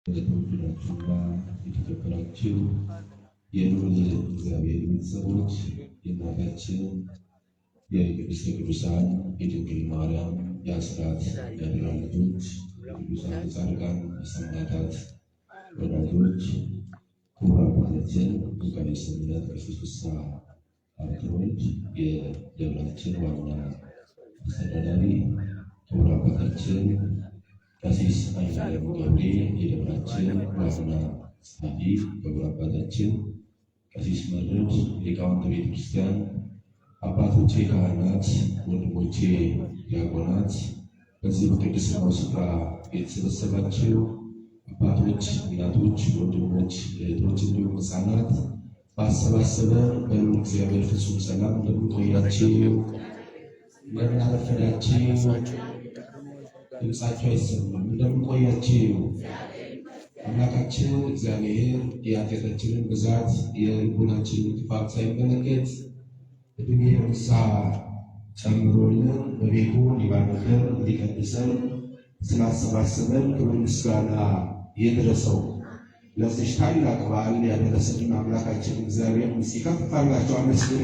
የተወደዳችሁና የተከበራችሁ የልዑል እግዚአብሔር ቤተሰቦች የእናታችን የቅድስተ ቅዱሳን የድንግል ማርያም የአስራት የአደራ ልጆች የቅዱሳን ጻድቃን የሰማዕታት ወዳጆች ክቡር አባታችን መጋቤ ሰንበት ቀሲስ ፍስሐ አረጋዊ የደብራችን ዋና አስተዳዳሪ፣ ክቡር አባታችን ቀሲስ አይናለም ገብሬ የደብራችን ዋና ጸሐፊ፣ ክቡር አባታችን ቀሲስ መርድ ሊቃውንተ ቤተ ክርስቲያን፣ አባቶቼ ካህናት፣ ወንድሞቼ ዲያቆናት፣ በዚህ በቅድስናው ስፍራ የተሰበሰባችሁ አባቶች፣ እናቶች፣ ወንድሞች፣ እህቶች እንዲሁም ሕፃናት ባሰባሰበን በልዑል እግዚአብሔር ፍጹም ሰላም እንደምን ቆያችሁ? እንደምን አረፈዳችሁ? ድምፃቸው አይሰማም። እንደምን ቆያችሁ? አምላካችን እግዚአብሔር የኃጢአታችንን ብዛት የልቡናችንን ክፋት ሳይመለከት ዕድሜ ንስሐ ጨምሮልን በቤቱ ሊባርከን ሊቀድሰን ስላሰባሰበን ክብር ምስጋና ይድረሰው። ለዚህ ታላቅ በዓል ያደረሰን አምላካችን እግዚአብሔር ምስጋና ከፍ አድርጋችሁ አመስግኑ።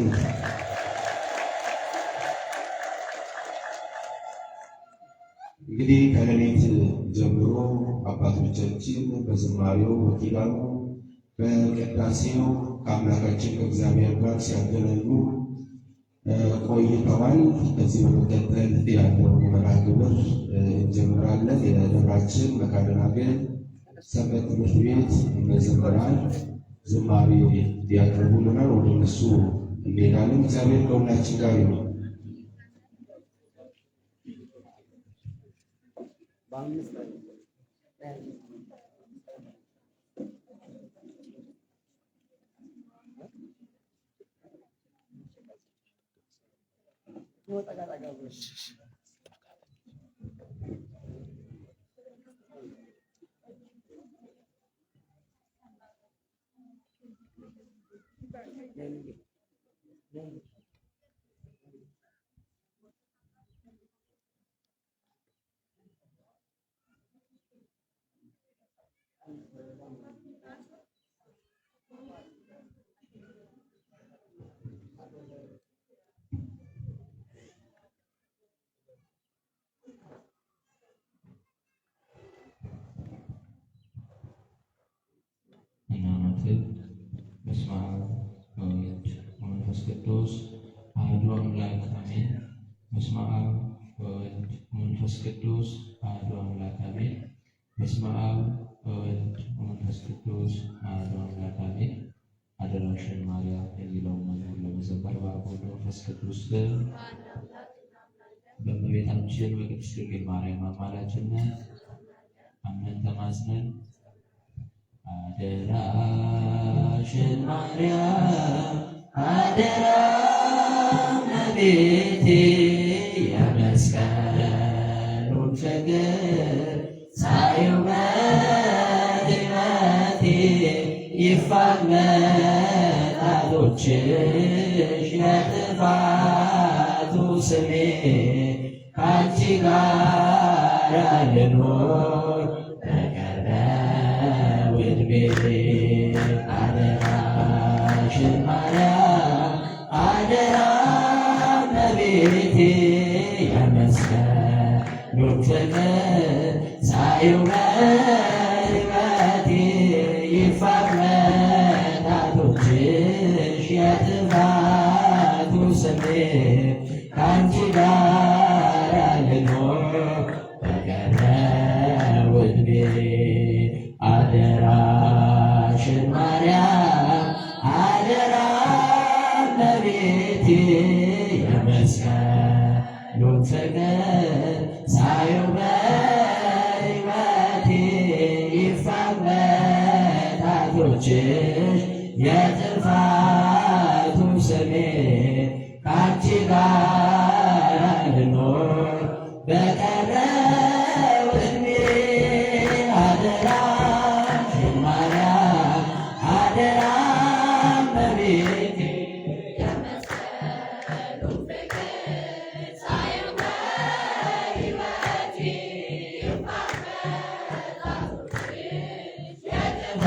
እንግዲህ ከሌሊት ጀምሮ አባቶቻችን በዝማሬው በኪዳኑ በቅዳሴው ከአምላካችን ከእግዚአብሔር ጋር ሲያገናኙ ቆይተዋል። ከዚህ በመቀጠል ያለውን መርሐ ግብር እንጀምራለን። የደብራችን መካነ ደናግል ሰንበት ትምህርት ቤት መዘምራን ዝማሬ ያቀርቡልናል። ወደ እነሱ እንሄዳለን። እግዚአብሔር ከሁላችን ጋር ይሁን። በስመ አብ ወወልድ ወመንፈስ ቅዱስ አሐዱ አምላክ አሜን። በስመ አብ ወወልድ ወመንፈስ ቅዱስ አሐዱ አምላክ አሜን። በስመ አብ ወወልድ ወመንፈስ ቅዱስ አሐዱ አምላክ አሜን። አደራሽን ማርያም የሚለውን መዝሙር ለመዘመር በአብ ወወልድ ወመንፈስ ቅዱስ በእመቤታችን በቅድስት ድንግል ማርያም አማላጅነት አምነን ተማጽነን አደራሽን ማርያም አደራ እመቤቴ የመስቀሉን ፍቅር ሳየው በሕይወቴ ይፋቅ ጠላቶችሽ የጥፋቱ ስሜ ከአንቺ ጋር ልኖር አደራሽን ማርያም አደራ እመቤቴ የመስቀሉን ፍቅር ሳየው በሕይወቴ ይፋቅ ጠላቶችሽ የጥፋቱ ስሜ ከአንቺ ጋር ልኖር በቀረው ዕድሜ አደራሽን ማርያም አደራ እመቤቴ የመስቀሉን ፍቅር ሳየው በሕይወቴ ይፋቅ ጠላቶችሽ የጥፋቱ ስሜ ከአንቺ ጋር ልኖር በቀረው ዕድሜ አደራ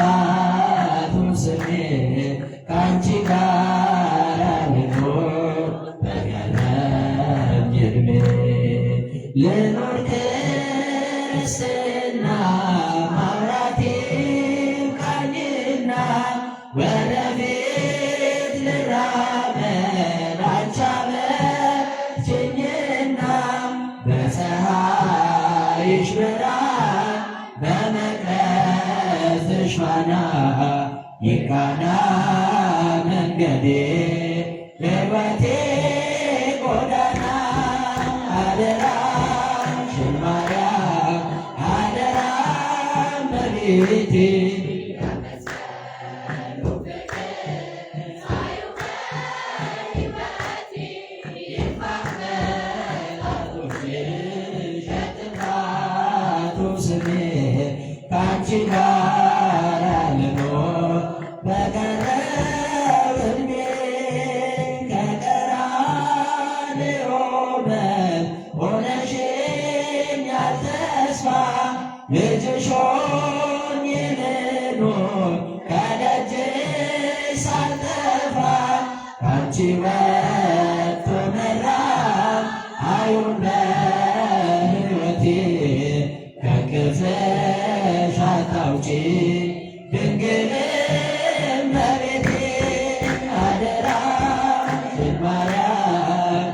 በመጥፋቱ ስሜት ከአንቺ ጋር ልኖር በቀረኝ ዕድሜ ልኖር ክርስትና ማውራቴ ቃኝና ወደፊት ልራመድ አንቺ አበርችኝና በፀሐይሽ ብርሃን በመቅረዝሽ ፋና ይቃና መንገዴ የሕይወቴ ጎዳና አደራሽን ማርያም አደራ እመቤቴ ከአንቺ ጋር ልኖር በቀረው ዕድሜ ከቀራንዮ በል ሆነሽኛል ተስፋ ልጅሽ ሆኜ ልኖር ከደጅሽ ሳልጠፋ ከአንቺ ወጥቶ መራብ አይሁን በሕይወቴ ከክፍሽ አታውጪኝ ድንግል እመቤቴ አደራሽን ማርያም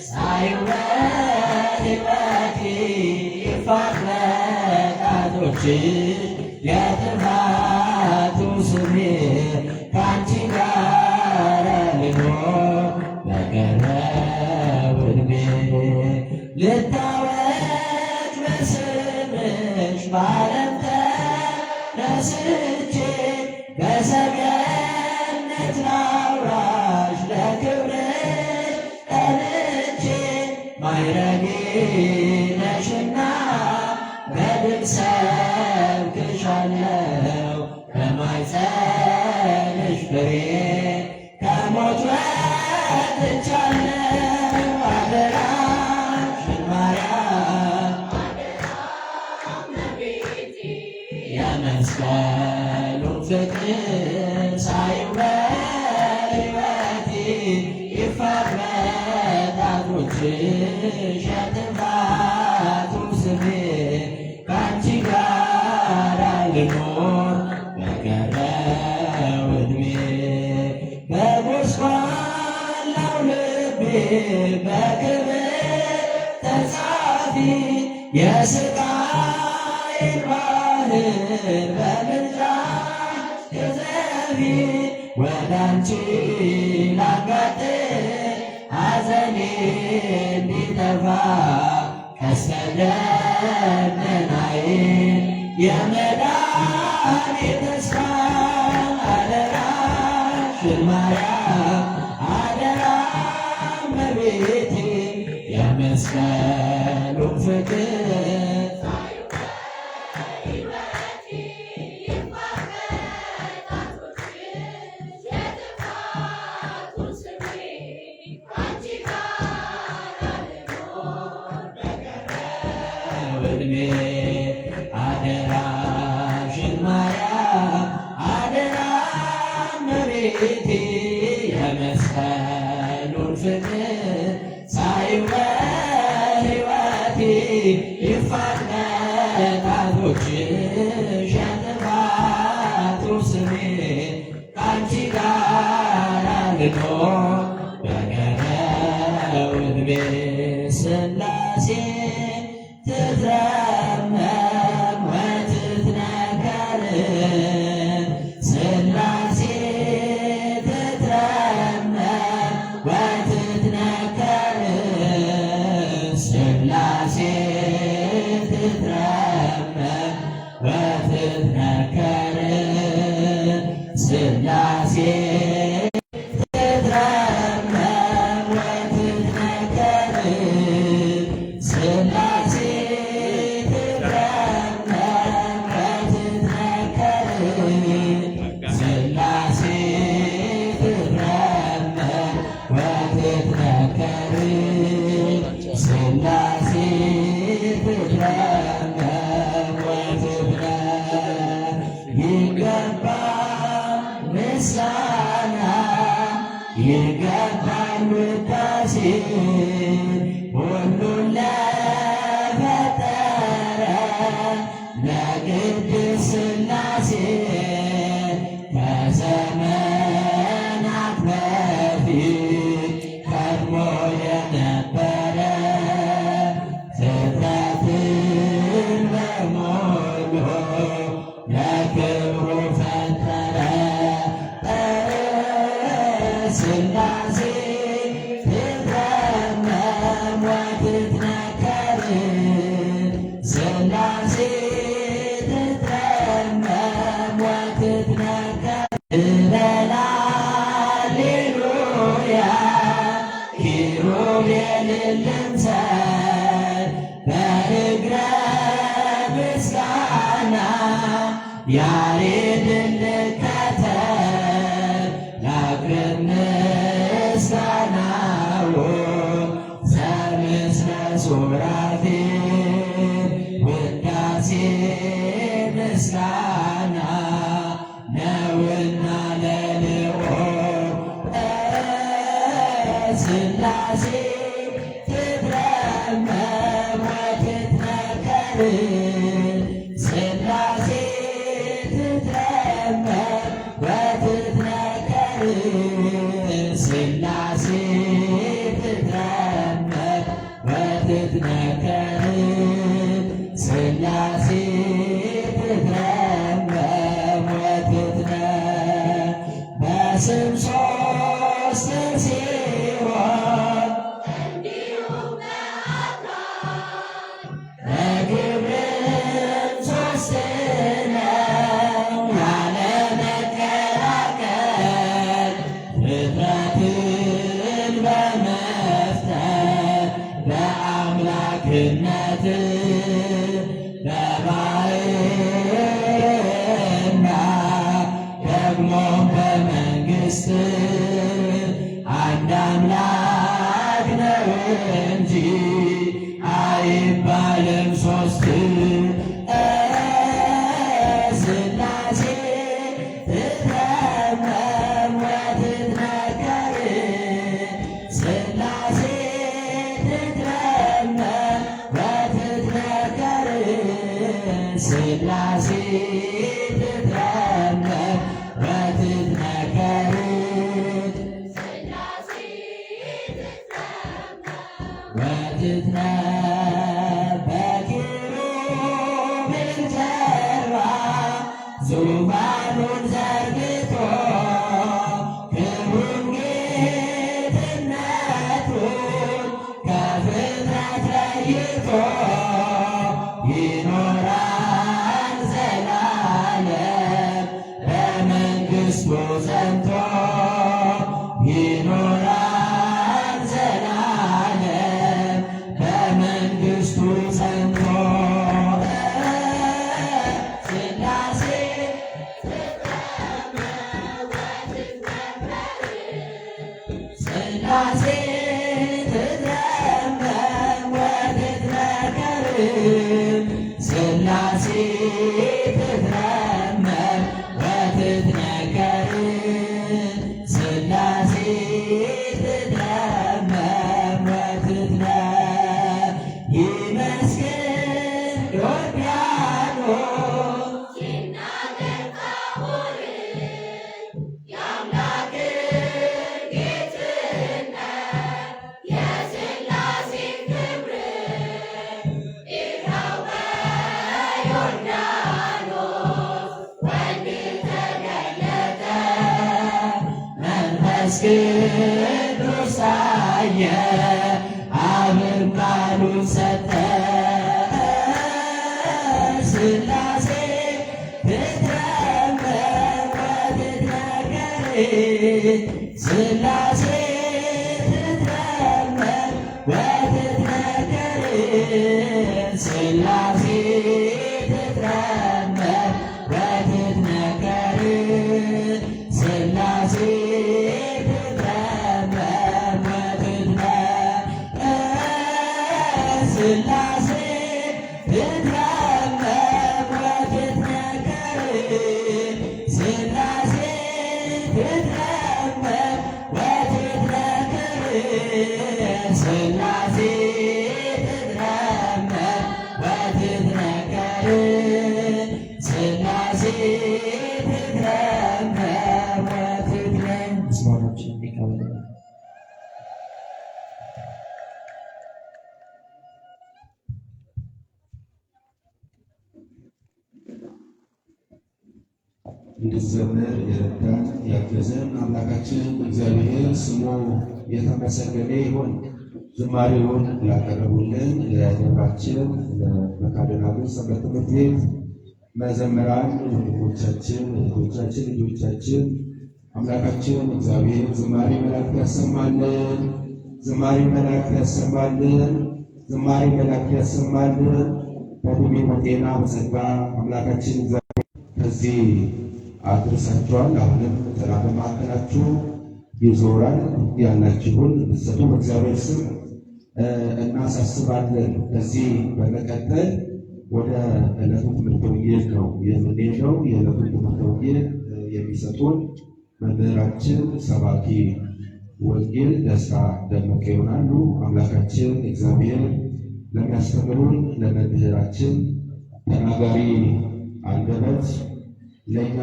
ሳይው በሕይወቴ ይፋቅ በጣቶችሽ የጥፋቱ ስሜት ከአንቺ ጋር ልኖር በቀረው ዕድሜ ልታወቅ በስምሽ በዓለም ተነስቼ በሰገነት ላውራሽ ለክብርሽ ቀንቼ ማዕረጌ ነሽና በድል ሰብክሻለሁ በማኅፀንሽ ፍሬ ከሞት ወጥቻለሁ አደራሽን ማርያም የመስቀሉን ፍቅር ሳየው በሕይወቴ ይፋቅ በጣቶችሽ የጥፋቱ ስሜት ከአንቺ ጋር ልኖር በቀረው ዕድሜ በጎስቋላው ልቤ በክብር ተጻፊ የሥቃይን ባህር በምልጃሽ ቅዘፊ ወደ አንቺ ላጋጥም ሐዘኔ እንዲጠፋ ቀስተ ደመናዬ የመዳኔ ተስፋ አደራሽን ማርያም አደራ እመቤቴ የመስቀሉን ፍቅር ዕድሜ አደራሽን ማርያም አደራ እመቤቴ የመስቀሉን ፍቅር ሳየው በሕይወቴ ይፋቅ በጣቶችሽ የጥፋቱ ስሜት ከአንቺ ጋር ልኖር በቀረው ዕድሜ ሥላሴ ትትረመም ወትትነከር ሥላሴ ትትረመም ወትትነከር ሥላሴ ትትረመም ወትትነከር ሥላሴ ሥላሴ ያሬድን ልከተል ላቅርብ ምስጋናውን ዘምስለ ሱራፌል ውዳሴ ምስጋና ነውና ለልዑል ሥላሴ ትትረመም ወትትነከር ሥላሴ ትትረመም ወትትነከር ሥላሴ ትትረመም ወትትነከር ሥላሴ ትትረመም ወትትነከር በስም ሦስት ሲሆን በግብርም ሦስት ነው ያለ መቀላቀል ፍጥረትን በመፍጠር በአምላክነት በባሕርይና ደግሞም በመንግሥት አንድ አምላክ ነው እንጂ አይባልም ሦስት። ሥላሴ ትትረመም ወትትነከር ሥላሴ ትትረመም ወትትነከር ሥላሴ ትትረመም ወትትነከር በኪሩቤል ጀርባ ዙፋኑን ዘርግቶ ክብሩን ጌትነቱን ከፍጥረት ለይቶ ይኖራል ዘላለም በመንግሥቱ ጸንቶ ይኖራል ዘላለም በመንግሥቱ ጸንቶ ሥላሴ ሥላሴ ትትረመም ወትትነከር ሥላሴ ትትረመም ወትትነከር ሥላሴ ትትረመም ወትትነከር ይመስገን ዮርዳኖስ ይናገር ታቦር የአምላክን ጌትነት የሥላሴን ክብር ይኸው በዮርዳኖስ ወንጌል ተገለጠ መንፈስ ቅዱስ ታየ አብን ቃሉን ሰጠ ሥላሴ ትትረመም ወትትነከር ሥላሴ ትትረመም ወትትነከር ሥላሴ ትትረመም ወትትነከር ሥላሴ ትትረመም ወትትነከር ሥላሴ ትትረመም ወትትነከር ሥላሴ ትትረመም ወትትነከር ሥላሴ ትትረመም ወትትነከር ሥላሴ ትትረመም ወትትነከር ምስጋናችን ይቀበል። እንድንዘምር የረዳን ያገዘን አምላካችን እግዚአብሔር ስሙ የተመሰገነ ይሁን። ዝማሬውን ላቀረቡልን ለደብራችን ለመካደናብን ሰንበት ትምህርት ቤት መዘምራን ወንድሞቻችን፣ እህቶቻችን፣ ልጆቻችን አምላካችን እግዚአብሔር ዝማሬ መላእክት ያሰማልን፣ ዝማሬ መላእክት ያሰማልን፣ ዝማሬ መላእክት ያሰማልን። በዕድሜ በጤና በጸጋ አምላካችን ከዚህ አድርሳችኋል። አሁንም ተራ በማዕከላችሁ ይዞራል። ያላችሁን ብትሰጡ በእግዚአብሔር ስም እናሳስባለን። ከዚህ በመቀጠል ወደ ዕለቱ ትምህርተ ወንጌል ነው የምንሄደው። የዕለቱ ትምህርተ ወንጌል የሚሰጡን መምህራችን ሰባኪ ወንጌል ደስታ ደመቀ ይሆናሉ። አምላካችን እግዚአብሔር ለሚያስተምሩን ለመምህራችን ተናጋሪ አንደበት ለእኛ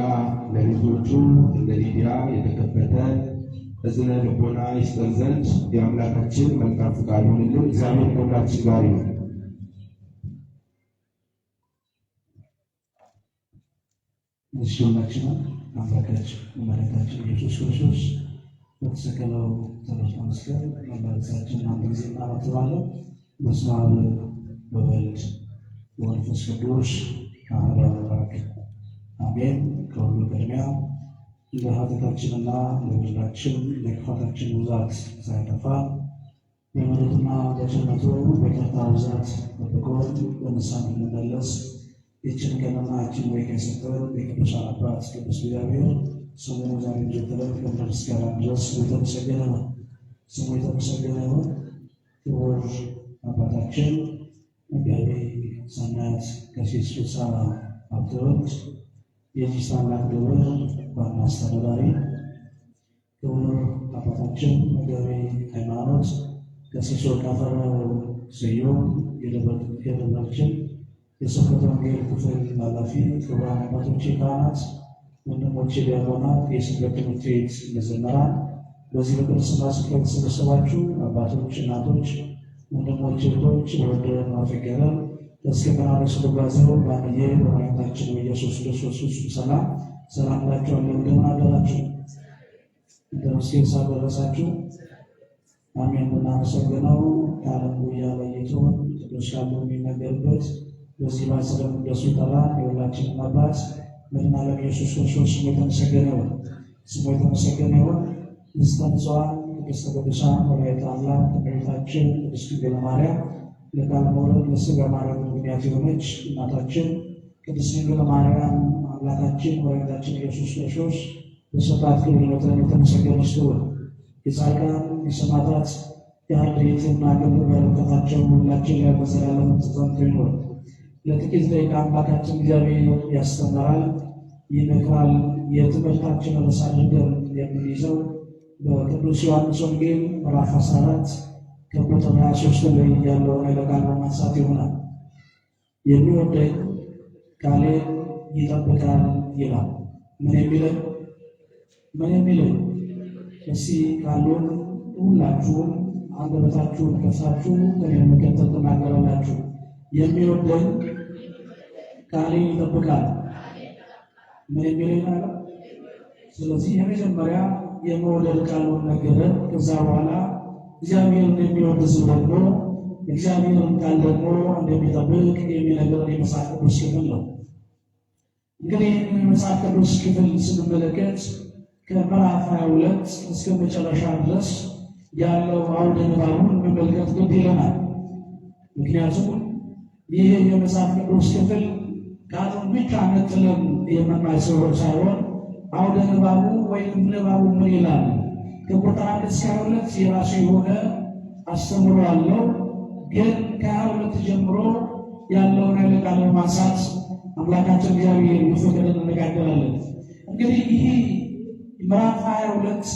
ለልጆቹ እንደ ሊዲያ የተከፈተ እዝነ ልቦና ይስጠን ዘንድ የአምላካችን መልካም ፈቃድ ይሁንልን። እግዚአብሔር ከሁላችን ጋር ይሁን። ሁላችንም አምላካችን መድኃኒታችን ኢየሱስ ክርስቶስ በተሰቀለው ተመስገን መስቀል መባረካችን አንድ ጊዜ እናመጣዋለን። በስመ አብ ወወልድ ወመንፈስ ቅዱስ አሐዱ አምላክ አሜን። ከሁሉ ቅድሚያ ለኃጢአታችንና ለበደላችን ለክፋታችን ብዛት ሳይጠፋ በምሕረቱና በቸርነቱ በይቅርታው ብዛት ጠብቆ በንስሐ እንድንመለስ ይህችን ቀንና ይህችን ወይን የሰጠን የቅዱሳን አባት ቅዱስ እግዚአብሔር ስሙ ዛሬ ጀምረን እስከ ምስጋና ድረስ የተመሰገነ ነው። ስሙ የተመሰገነ ነው። ክቡር አባታችን መጋቤ ሰናያት ቀሲስ ፍስሐ ሀብተወልድ የዚህ ታላቅ ደብር ዋና አስተዳዳሪ፣ ክቡር አባታችን መጋቤ ሃይማኖት ቀሲስ ወርቅአፈራው ስዩም የደብራችን የስብከተ ወንጌል ክፍል ኃላፊ፣ ክቡራን አባቶቼ ካህናት፣ ወንድሞቼ ዲያቆናት፣ የሰንበት ትምህርት ቤት መዘምራን፣ በዚህ በቅድስና ስፍራ የተሰበሰባችሁ አባቶች፣ እናቶች፣ ወንድሞች፣ እህቶች በወደደን ማፈቀረን እስከ ቀናንስ ተጓዘው ባንዬ በመድኃኒታችን በኢየሱስ ክርስቶስ ፍጹም ሰላም እላችኋለሁ። እንደምን አደራችሁ? እንደምስኪን ሳደረሳችሁ አሜን። ብናመሰግነው ከዓለም ጉያ ለይቶን ቅዱስ ቃሉ የሚነገርበት በዚህ ባጸደ መቅደሱ ይጠራን የሁላችንም አባት መድኃኔዓለም ኢየሱስ ክርስቶስ ስሙ የተመሰገነ ይሁን። ስሙ የተመሰገነ ይሁን። ንጽሕተ ንጹሐን ቅድስተ ቅዱሳን ወላዲተ አምላክ እመቤታችን ቅድስት ድንግል ማርያም ለቃል መውለድ ለሥጋ ማርያም ምክንያት የሆነች እናታችን ቅድስት ድንግል ማርያም አምላካችን መድኃኒታችን ኢየሱስ ክርስቶስ በሰጣት ክብር የተመሰገነች ትሁን። የጻድቃን የሰማዕታት የአርድእትና ክብር በረከታቸው ሁላችን ላይ በዘላለም ተጸንቶ ይኖር። ለጥቂት ደቂቃ አምላካችን እግዚአብሔር ያስተምራል፣ ይመክራል። የትምህርታችን ርዕስ አድርገን የምንይዘው በቅዱስ ዮሐንስ ወንጌል ምዕራፍ 14 ከቁጥር 23 ላይ ያለውን ኃይለ ቃል በማንሳት ይሆናል። የሚወደኝ ቃሌን ይጠብቃል ይላል። ምን የሚለው እስቲ ቃሉን ሁላችሁም አንደበታችሁን ከፍታችሁ ከኔ መከተል ትናገራላችሁ። የሚወደኝ ቃሌን ይጠብቃል። ምን የሚለው ይላል? ስለዚህ የመጀመሪያ የመውደድ ቃሉን ነገረን። ከዛ በኋላ እግዚአብሔር እንደሚወድ ሰው ደግሞ እግዚአብሔርን ቃል ደግሞ እንደሚጠብቅ የሚነግረን የመጽሐፍ ቅዱስ ክፍል ነው። እንግዲህ የመጽሐፍ ቅዱስ ክፍል ስንመለከት ከምዕራፍ 22 እስከ መጨረሻ ድረስ ያለው አውደ ንባቡን መመልከት ግድ ይለናል። ምክንያቱም ይህ የመጽሐፍ ቅዱስ ክፍል ቃሉን ብቻ ነጥለን የምናይ ሳይሆን አውደ ንባቡ ወይም ንባቡ ምን ይላል ከቁጥር 1 እስከ 22 የራሱ የሆነ አስተምሮ አለው። ግን ከ22 ጀምሮ ያለውን ኃይለ ቃል በማንሳት አምላካችን እግዚአብሔር በፈቀደ እንነጋገራለን። እንግዲህ ይህ ምዕራፍ 22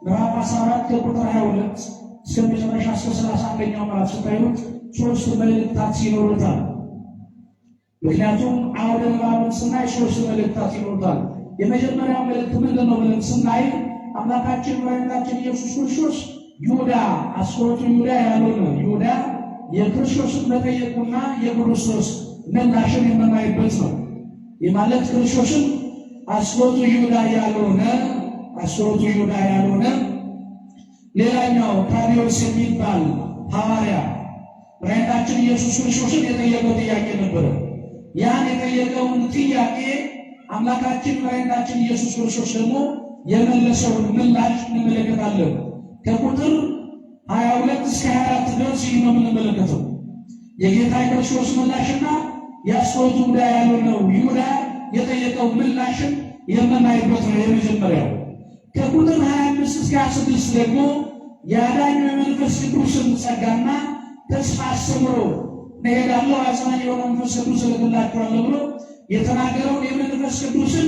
ምዕራፍ 14 ከቁጥር 22 እስከ መጨረሻ እስከ 31ኛው ምዕራፍ ስታዩት ሶስት መልእክታት ይኖሩታል። ምክንያቱም አውደ ንባቡን ስናይ ሶስት መልእክታት ይኖሩታል። የመጀመሪያው መልእክት ምንድን ነው ብለን ስናይ አምላካችን መድኃኒታችን ኢየሱስ ክርስቶስ ይሁዳ አስቆሮቱ ይሁዳ ያልሆነ ይሁዳ የክርስቶስን መጠየቁና የክርስቶስ ምላሽን የምናይበት ነው። የማለት ክርስቶስን አስቆሮቱ ይሁዳ ያልሆነ ሌላኛው ታዲዮስ የሚባል ሐዋርያ መድኃኒታችን ኢየሱስ ክርስቶስን የጠየቀው ጥያቄ ነበረ። ያን የጠየቀውን ጥያቄ አምላካችን መድኃኒታችን ኢየሱስ ክርስቶስ ደግሞ የመለሰውን ምላሽ እንመለከታለን። ከቁጥር 22 እስከ 24 ድረስ ይህ ነው የምንመለከተው። የጌታ ክርስቶስ ምላሽና የአስቆሮቱ ይሁዳ ያልሆነው ይሁዳ የጠየቀው ምላሽም የምናይበት ነው። የመጀመሪያው ከቁጥር 25 እስከ 26 ደግሞ የአዳኙ የመንፈስ ቅዱስን ጸጋና ተስፋ አስተምሮ እሄዳለሁ አጽናኝ የሆነ መንፈስ ቅዱስ እልክላችኋለሁ ብሎ የተናገረውን የመንፈስ ቅዱስን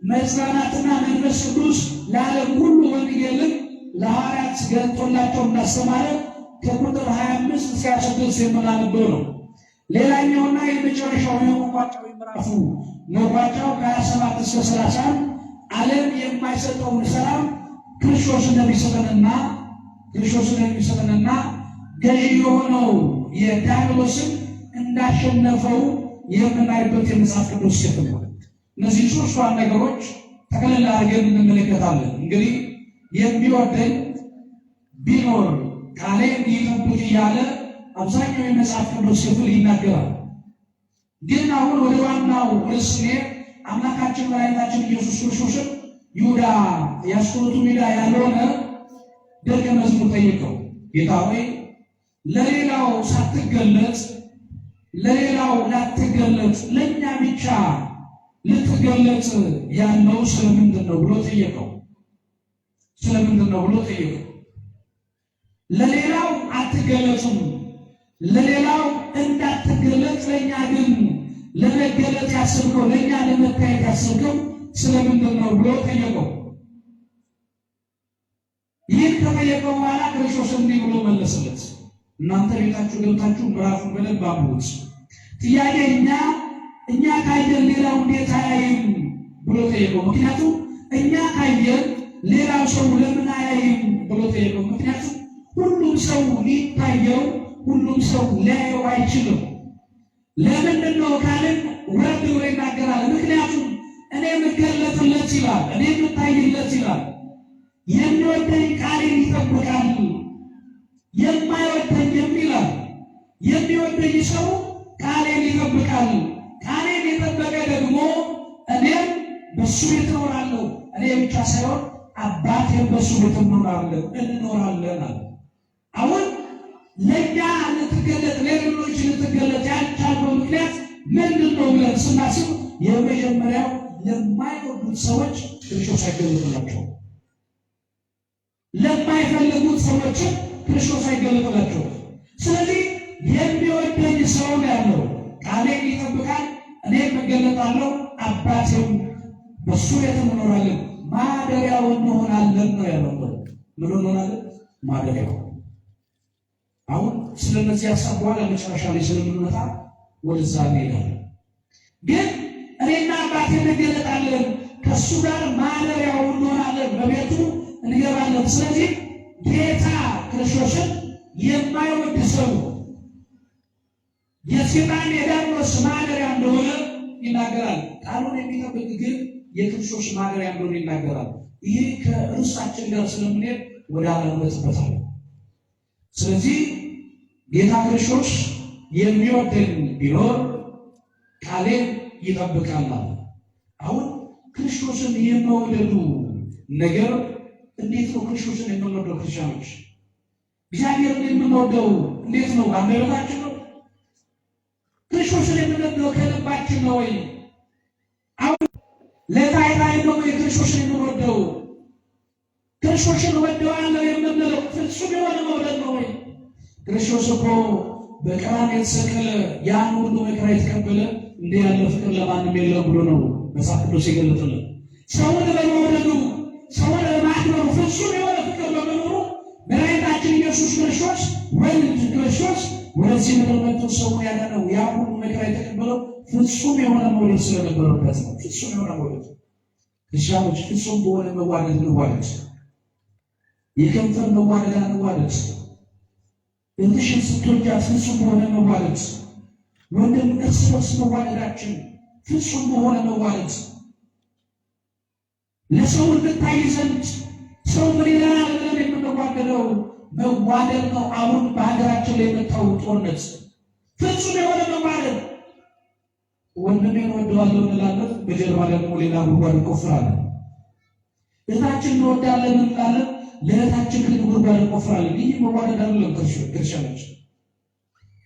መጽናናትና መንፈስ ቅዱስ ለዓለም ሁሉ ወንጌልን ለሐዋርያት ገልጦላቸው እንዳስተማረ ከቁጥር 25 እስከ 26 የምናነበው ነው። ሌላኛውና የመጨረሻው የመቋጫው ምዕራፉ መቋጫው ከ27 እስከ 30 ዓለም የማይሰጠውን ሰላም ክርስቶስ እንደሚሰጠንና ገዢ የሆነው የዲያብሎስን እንዳሸነፈው የምናይበት የመጽሐፍ ቅዱስ ክፍል ነው። እነዚህ ሶስቷን ነገሮች ጠቅልል አድርገን እንመለከታለን። እንግዲህ የሚወደኝ ቢኖር ቃሌን ይጠብቅ እያለ አብዛኛው የመጽሐፍ ቅዱስ ክፍል ይናገራል። ግን አሁን ወደ ዋናው ርዕስ አምላካችን መድኃኒታችን ኢየሱስ ክርስቶስን ይሁዳ የአስቆሮቱ ይሁዳ ያልሆነ ደቀ መዝሙር ጠየቀው፣ ጌታ ሆይ ለሌላው ሳትገለጥ ለሌላው ላትገለጥ ለእኛ ብቻ ልትገለጥ ያለው ስለምንድን ነው ብሎ ጠየቀው። ለሌላው አትገለጽም፣ ለሌላው እንዳትገለጥ ለእኛ ግን ለመገለጥ ያስብከው ለእኛ ለመታየት ያስብከው ስለምንድን ነው ብሎ ጠየቀው። ይህን ከጠየቀው በኋላ ክርስቶስ እንዲህ ብሎ መለሰለት። እናንተ ቤታችሁ ገብታችሁ ምዕራፉን በደንብ አንብቡት። ጥያቄ እኛ ካየን ሌላው እንዴት አያይም ብሎ ጠየቀው። ምክንያቱም እኛ ካየን ሌላው ሰው ለምን አያይም ብሎ ጠየቀው። ምክንያቱም ሁሉም ሰው ሊታየው ሁሉም ሰው ሊያየው አይችልም። ለምንድን ነው ካልን ወርድ ብሎ ይናገራል። ምክንያቱም እኔ የምገለጥለት ይላል፣ እኔ የምታይለት ይላል። የሚወደኝ ቃሌን ይጠብቃል፣ የማይወደኝ ይላል። የሚወደኝ ሰው ቃሌን ይጠብቃል። ቃሌን የጠበቀ ደግሞ እኔም በሱ ቤት እኖራለሁ። እኔ ብቻ ሳይሆን አባቴም በሱ ቤት እንኖራለን አለ። አሁን ለእኛ ልትገለጥ ለሌሎች ልትገለጥ ያልቻልነው ምክንያት ምንድን ነው ብለን ስናስብ የመጀመሪያው ለማይወዱት ሰዎች ክርስቶስ አይገለጥላቸውም። ለማይፈልጉት ሰዎችን ክርስቶስ አይገለጥላቸውም። ስለዚህ የሚወደኝ ሰው ነው ያለው፣ ቃሌን ይጠብቃል፣ እኔም እገለጣለሁ፣ አባቴም በሱ ቤት እንኖራለን፣ ማደሪያው እንሆናለን ነው ያለው። ምን እንሆናለን? ማደሪያው። አሁን ስለነዚህ ሀሳብ በኋላ መጨረሻ ላይ ስለምንመጣ ወደዛ እንሄዳለን። ግን እኔና አባቴ እንገለጣለን፣ ከእሱ ጋር ማደሪያው እንሆናለን፣ በቤቱ እንገባለን። ስለዚህ ጌታ ክርስቶስን የማይወድ ሰው የሰይጣን የዲያብሎስ ማደሪያ እንደሆነ ይናገራል። ቃሉን የሚጠብቅ ግን የክርስቶስ ማደሪያ እንደሆነ ይናገራል። ይህ ከእርሳችን ጋር ስለምንሄድ ወደ አለመጥበታል። ስለዚህ ጌታ ክርስቶስ የሚወደኝ ቢኖር ቃሌን ይጠብቃል። አሁን ክርስቶስን የመውደዱ ነገር እንዴት ነው? ክርስቶስን የምንወደው ክርስቲያኖች እግዚአብሔርን የምንወደው እንዴት ነው? አንደበታችን ነው? ክርስቶስን የምንወደው ከልባችን ነው ወይ? አሁን ለታይታ ነው ወይ ክርስቶስን የምንወደው? ክርስቶስን ወደዋለሁ የምንለው ፍጹም የሆነ መውደድ ነው ወይ? ክርስቶስ እኮ በቀራንዮ የተሰቀለ ያን ሁሉ መከራ የተቀበለ እንዲህ ያለ ፍቅር ለማንም የለም ብሎ ነው መጽሐፍ ቅዱስ የገለጠልን። ሰውን በመውደዱ ሰውን በማክበሩ ፍጹም የሆነ ፍቅር በመኖሩ መድኃኒታችን ኢየሱስ ክርስቶስ ወልድ ክርስቶስ ወደዚህ ምድር መጥቶ ሰውን ያዳነው ያ ሁሉ መከራ የተቀበለው ፍጹም የሆነ መውደድ ስለነበረበት ነው። ፍጹም የሆነ መውደድ። ክርስቲያኖች ፍጹም በሆነ መዋደድ እንዋደድ። የከንፈር መዋደድ አንዋደድ። እህትሽን ስትወጃት ፍጹም በሆነ መዋደድ፣ ወንድም እርስ በርስ መዋደዳችን ፍጹም በሆነ መዋደድ። ለሰው እንድታይ ዘንድ ሰው ምን ይለናል ብለን የምንዋደደው መዋደድ ነው። አሁን በሀገራችን ላይ የመጣው ጦርነት ፍጹም የሆነ መዋደድ። ወንድሜን ወደዋለሁ እንላለን፣ በጀርባ ደግሞ ሌላ ጉድጓድ እንቆፍራለን። እህታችን እንወዳለን እንላለን፣ ለእህታችን ግን ጉድጓድ እንቆፍራለን። ይህ መዋደድ አይደለም ክርስቲያኖች።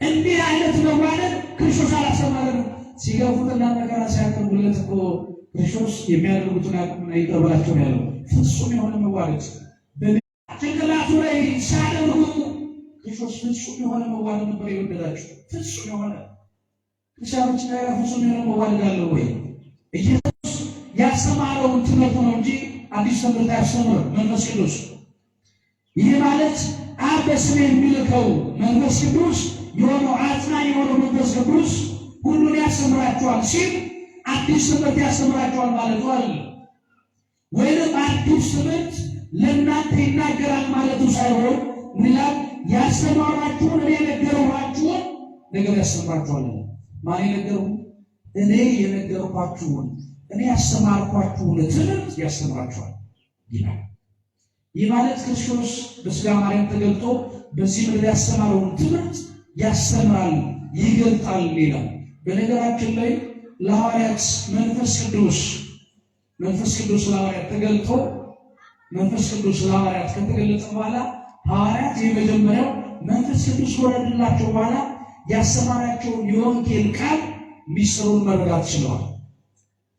እንዲህ አይነት መዋደድ ክርስቶስ አላስተማረንም። ሲገፉትና መከራ ሲያቀርቡለት እኮ ክርስቶስ የሚያደርጉትን ያቁምና ይቅር በላቸው ያለው ፍጹም የሆነ መዋረድ ጭንቅላቱ ላይ ሲያደርጉ ክርስቶስ ፍጹም የሆነ መዋረድ ነበር የወደዳቸው። ፍጹም የሆነ ክርስቲያኖች ላይ ፍጹም የሆነ መዋረድ አለው ወይ? ኢየሱስ ያስተማረውን ትምህርት ነው እንጂ አዲስ ትምህርት አያስተምርም መንፈስ ቅዱስ። ይህ ማለት አብ በስሜ የሚልከው መንፈስ ቅዱስ የሆነው አጽናኝ የሆነው መንፈስ ቅዱስ ሁሉን ያስተምራቸዋል ሲል አዲስ ትምህርት ያስተምራቸዋል ማለቱ አይደለም። ወይም አዲስ ትምህርት ለእናንተ ይናገራል ማለቱ ሳይሆን ምናል ያስተማራችሁን እኔ የነገርኳችሁን ነገር ያስተምራችኋል። ማን የነገሩ? እኔ የነገርኳችሁን እኔ ያስተማርኳችሁን ትምህርት ያስተምራችኋል ይላል። ይህ ማለት ክርስቶስ በሥጋ ማርያም ተገልጦ በዚህ ምድር ያስተማረውን ትምህርት ያስተምራል፣ ይገልጣል ይላል። በነገራችን ላይ ለሐዋርያት መንፈስ ቅዱስ ለሐዋርያት ተገልጦ መንፈስ ቅዱስ ለሐዋርያት ከተገለጠ በኋላ ሐዋርያት የመጀመሪያው መንፈስ ቅዱስ ወረደላቸው በኋላ ያስተማራቸውን የወንጌል ቃል ሚስጥሩን መረዳት ችለዋል።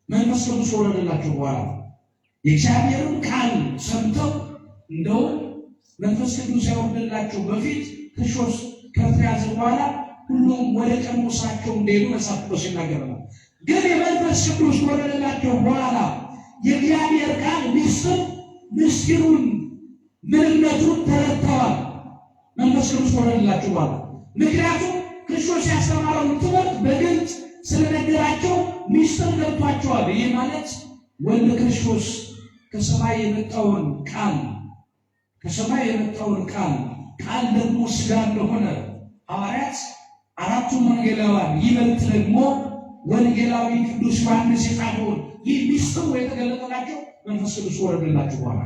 መንፈስ ቅዱስ ወረደላቸው በኋላ የእግዚአብሔርን ቃል ሰምተው እንደው መንፈስ ቅዱስ ያወረደላቸው በፊት ክርስቶስ ከተያዘ በኋላ ሁሉም ወደ ቀድሞ ስራቸው እንደሄዱ መጽሐፍ ቅዱስ ይናገራል። ግን የመንፈስ ቅዱስ ወረደላቸው በኋላ የእግዚአብሔር ቃል ምስጢሩን ምንነቱን ተረድተዋል። መንፈስ ቅዱስ ወረደላቸው በኋላ ምክንያቱም ክርስቶስ ያስተማረውን ትምህርት በግልጽ ስለነገራቸው ምስጢር ገብቷቸዋል። ይህ ማለት ወልደ ክርስቶስ ከሰማይ የመጣውን ቃል ደግሞ ሥጋ እንደሆነ ሐዋርያት አራቱም ወንጌላውያን ይበልጥ ደግሞ ወንጌላዊ ቅዱስ ዮሐንስ የጻፈውን ይህ ምስጢር የተገለጠላቸው መንፈስ ቅዱስ ወረደላቸው በኋላ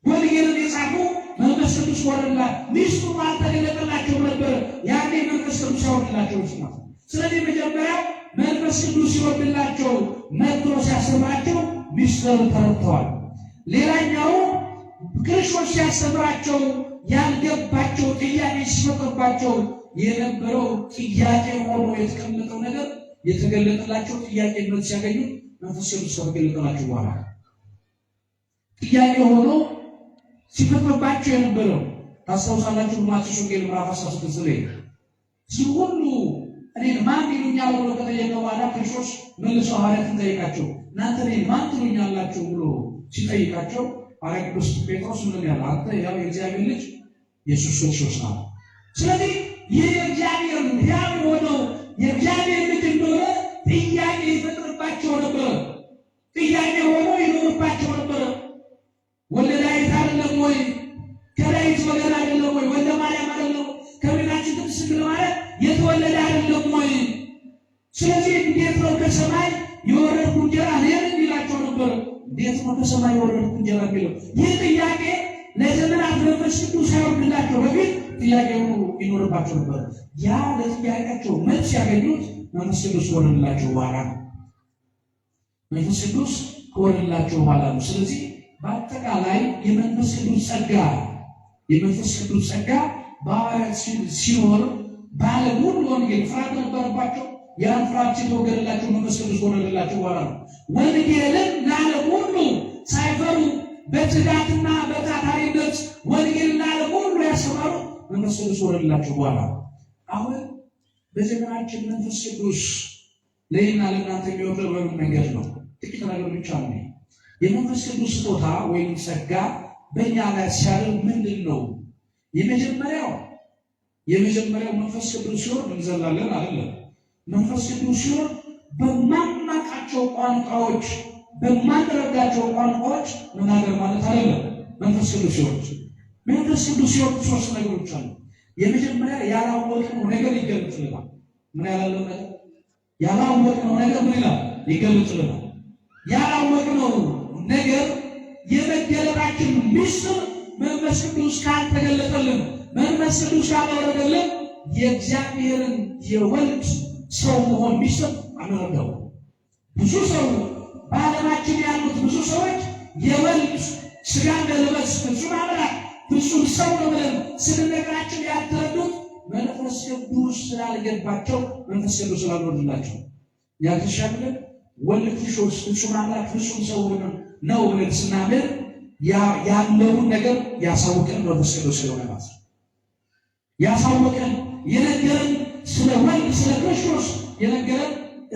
ወንጌልን የጻፉ መንፈስ ቅዱስ ወረደላቸው። ምስጢሩ አልተገለጠላቸው ነበር። ያኔ መንፈስ ቅዱስ ያወርድላቸው ነው። ስለዚህ መጀመሪያ መንፈስ ቅዱስ ሲወርድላቸው መጥቶ ሲያስተምራቸው ምስጢር ተረድተዋል። ሌላኛው ክርስቶስ ሲያስተምራቸው ያልገባቸው ጥያቄ ሲፈጠርባቸው የነበረው ጥያቄ ሆኖ የተቀመጠው ነገር የተገለጠላቸው ጥያቄ መልስ ሲያገኙ መንፈስ ቅዱስ ከተገለጠላቸው በኋላ ጥያቄ ሆኖ ሲፈጠርባቸው የነበረው ታስታውሳላችሁ። ማቴዎስ ወንጌል ምዕራፍ 16 ላይ ሁሉ እኔን ማን ይሉኛል ብሎ ከጠየቀ በኋላ ክርስቶስ መልሶ ሐዋርያትን ጠይቃቸው እናንተ እኔን ማን ትሉኛላችሁ ብሎ ሲጠይቃቸው ሐዋርያ ቅዱስ ጴጥሮስ ምን ያለ አንተ ያው የእግዚአብሔር ልጅ ኢየሱስ ክርስቶስ ነው። ስለዚህ ይህ የእግዚአብሔር ሕያው የሆነው የእግዚአብሔር ልጅ እንደሆነ ጥያቄ ይፈጥርባቸው ነበረ። ጥያቄ ሆኖ ይኖርባቸው ነበረ። ወልደ ዳዊት አይደለም ወይ? ከዳዊት ወገን አይደለም ወይ? ወልደ ማርያም አይደለም? ከቤታችን ቅድስት ድንግል ማርያም የተወለደ አይደለም ወይ? ስለዚህ እንዴት ነው ከሰማይ የወረድኩ እንጀራ እኔን ይላቸው ነበር። እንዴት ነው ከሰማይ የወረድኩ እንጀራ የሚለው? ይህ ጥያቄ ለዘመናት መንፈስ ቅዱስ ሳይወርድላቸው በፊት ጥያቄው ይኖርባቸው ነበር። ያ ለጥያቄያቸው መልስ ያገኙት መንፈስ ቅዱስ ወረደላቸው በኋላ ነው። መንፈስ ቅዱስ ከወረደላቸው በኋላ ነው። ስለዚህ በአጠቃላይ የመንፈስ ቅዱስ ጸጋ በሐዋርያት ሲኖር በዓለም ሁሉ ወንጌል ፍርሃት ነበረባቸው። ያን ፍርሃት ሲወገድላቸው መንፈስ ቅዱስ ወረደላቸው በኋላ ነው። ወንጌልን ለዓለም ሁሉ ሳይፈሩ በትጋትና በታታሪነት ወንጌልን ለዓለም ሁሉ ያስተማሩ መንፈስ ቅዱስ ወረደላቸው በኋላ ነው። አሁን በዘመናችን መንፈስ ቅዱስ ለእኔና ለእናንተ የሚወርደው በምን መንገድ ነው? ጥቂት ነገር ብቻ ነው። የመንፈስ ቅዱስ ስጦታ ወይም ጸጋ በእኛ ላይ ሲያደርግ ምንድን ነው? የመጀመሪያው መንፈስ ቅዱስ ሲወርድ እንዘላለን አይደለም። መንፈስ ቅዱስ ሲወርድ በማናውቃቸው ቋንቋዎች በማንረዳቸው ቋንቋዎች መናገር ማለት አይደለም። መንፈስ ቅዱስ ሲወርድ ሶስት ነገሮች አሉ። የመጀመሪያ ያላወቅነው ነገር ይገለጥልናል። ምን ያላለው ነገር? ያላወቅነው ነገር ምን ይላል? ይገለጥልናል። ያላወቅነው ነገር የመገለጣችን ምስጢር መንፈስ ቅዱስ ካልተገለጠልን፣ መንፈስ ቅዱስ ካልወረደልን የእግዚአብሔርን የወልድ ሰው መሆን ምስጢር አንረዳው። ብዙ ሰው በዓለማችን ያሉት ብዙ ሰዎች የወልድ ሥጋ መልበስ ፍጹም አምላክ ፍጹም ሰው ነው ብለን ስንነግራቸው ያልተረዱት መንፈስ ቅዱስ ስላልገባቸው መንፈስ ቅዱስ ስላልወረደላቸው ያልተሻለ ወልድ ክርስቶስ ፍጹም አምላክ ፍጹም ሰው ነው ብለን ስናምን ያለውን ነገር ያሳውቀን መንፈስ ቅዱስ ስለሆነ ማለት ነው። ያሳውቀን የነገረን ስለ ወልድ ስለ ክርስቶስ የነገረን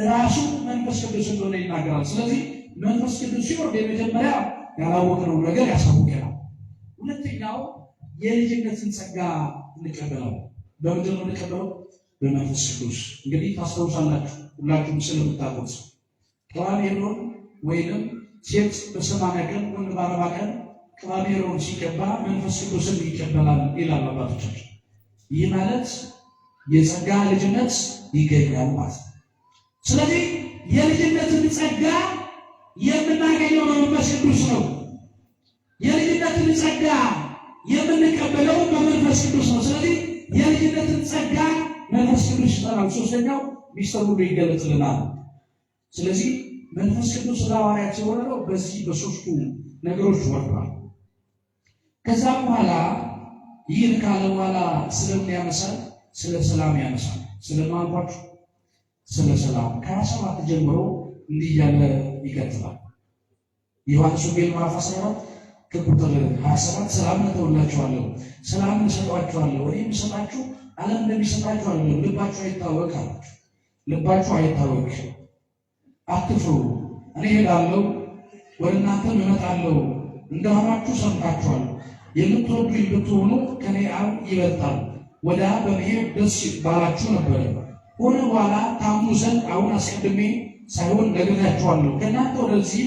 ራሱ መንፈስ ቅዱስ እንደሆነ ይናገራል። ስለዚህ መንፈስ ቅዱስ ሲወርድ የመጀመሪያ ያላወቅነው ነገር ያሳውቀናል። ሁለተኛው የልጅነትን ጸጋ እንቀበላለን። በምንድን ነው እንቀበለው? በመንፈስ ቅዱስ። እንግዲህ ታስታውሳላችሁ ሁላችሁም ስለምታውቁት ቅባሜሮን ወይንም ሴት በ80 ቀን ወንድ በ40 ቀን ቅባሜሮን ሲቀባ መንፈስ ቅዱስን ይቀበላል ይላል አባቶቻችን። ይህ ማለት የጸጋ ልጅነት ይገኛል ማለት ነው። ስለዚህ የልጅነትን ጸጋ የምናገኘው በመንፈስ ቅዱስ ነው። የልጅነትን ጸጋ የምንቀበለው በመንፈስ ቅዱስ ነው። ስለዚህ የልጅነትን ጸጋ መንፈስ ቅዱስ ይሰጣል። ሶስተኛው ሚስጥሩ ሁሉ ይገለጽልናል። ስለዚህ መንፈስ ቅዱስ ለሐዋርያት የወረደው በዚህ በሶስቱ ነገሮች ወርዷል። ከዛ በኋላ ይህን ካለ በኋላ ስለምን ያነሳል? ስለ ሰላም ያነሳል። ስለማንኳችሁ ስለ ሰላም ከ27 ጀምሮ እንዲህ እያለ ይቀጥላል። ዮሐንስ ወንጌል ምዕራፍ 14 ከቁጥር 27 ሰላም እተውላችኋለሁ፣ ሰላም እሰጣችኋለሁ፣ እኔ የምሰጣችሁ ዓለም እንደሚሰጣችሁ አይደለም። ልባችሁ አይታወክ አላችሁ። ልባችሁ አይታወክ፣ አትፍሩ፣ እኔ እሄዳለሁ፣ ወደ እናንተም እመጣለሁ እንደሆናችሁ ሰምታችኋል። የምትወዱኝ ብትሆኑ ከኔ አብ ይበልጣል፣ ወደ አብ በመሄድ ደስ ባላችሁ ነበር። ሆነ በኋላ ታምኑ ዘንድ አሁን አስቀድሜ ሳይሆን ነግሬያችኋለሁ። ከእናንተ ወደዚህ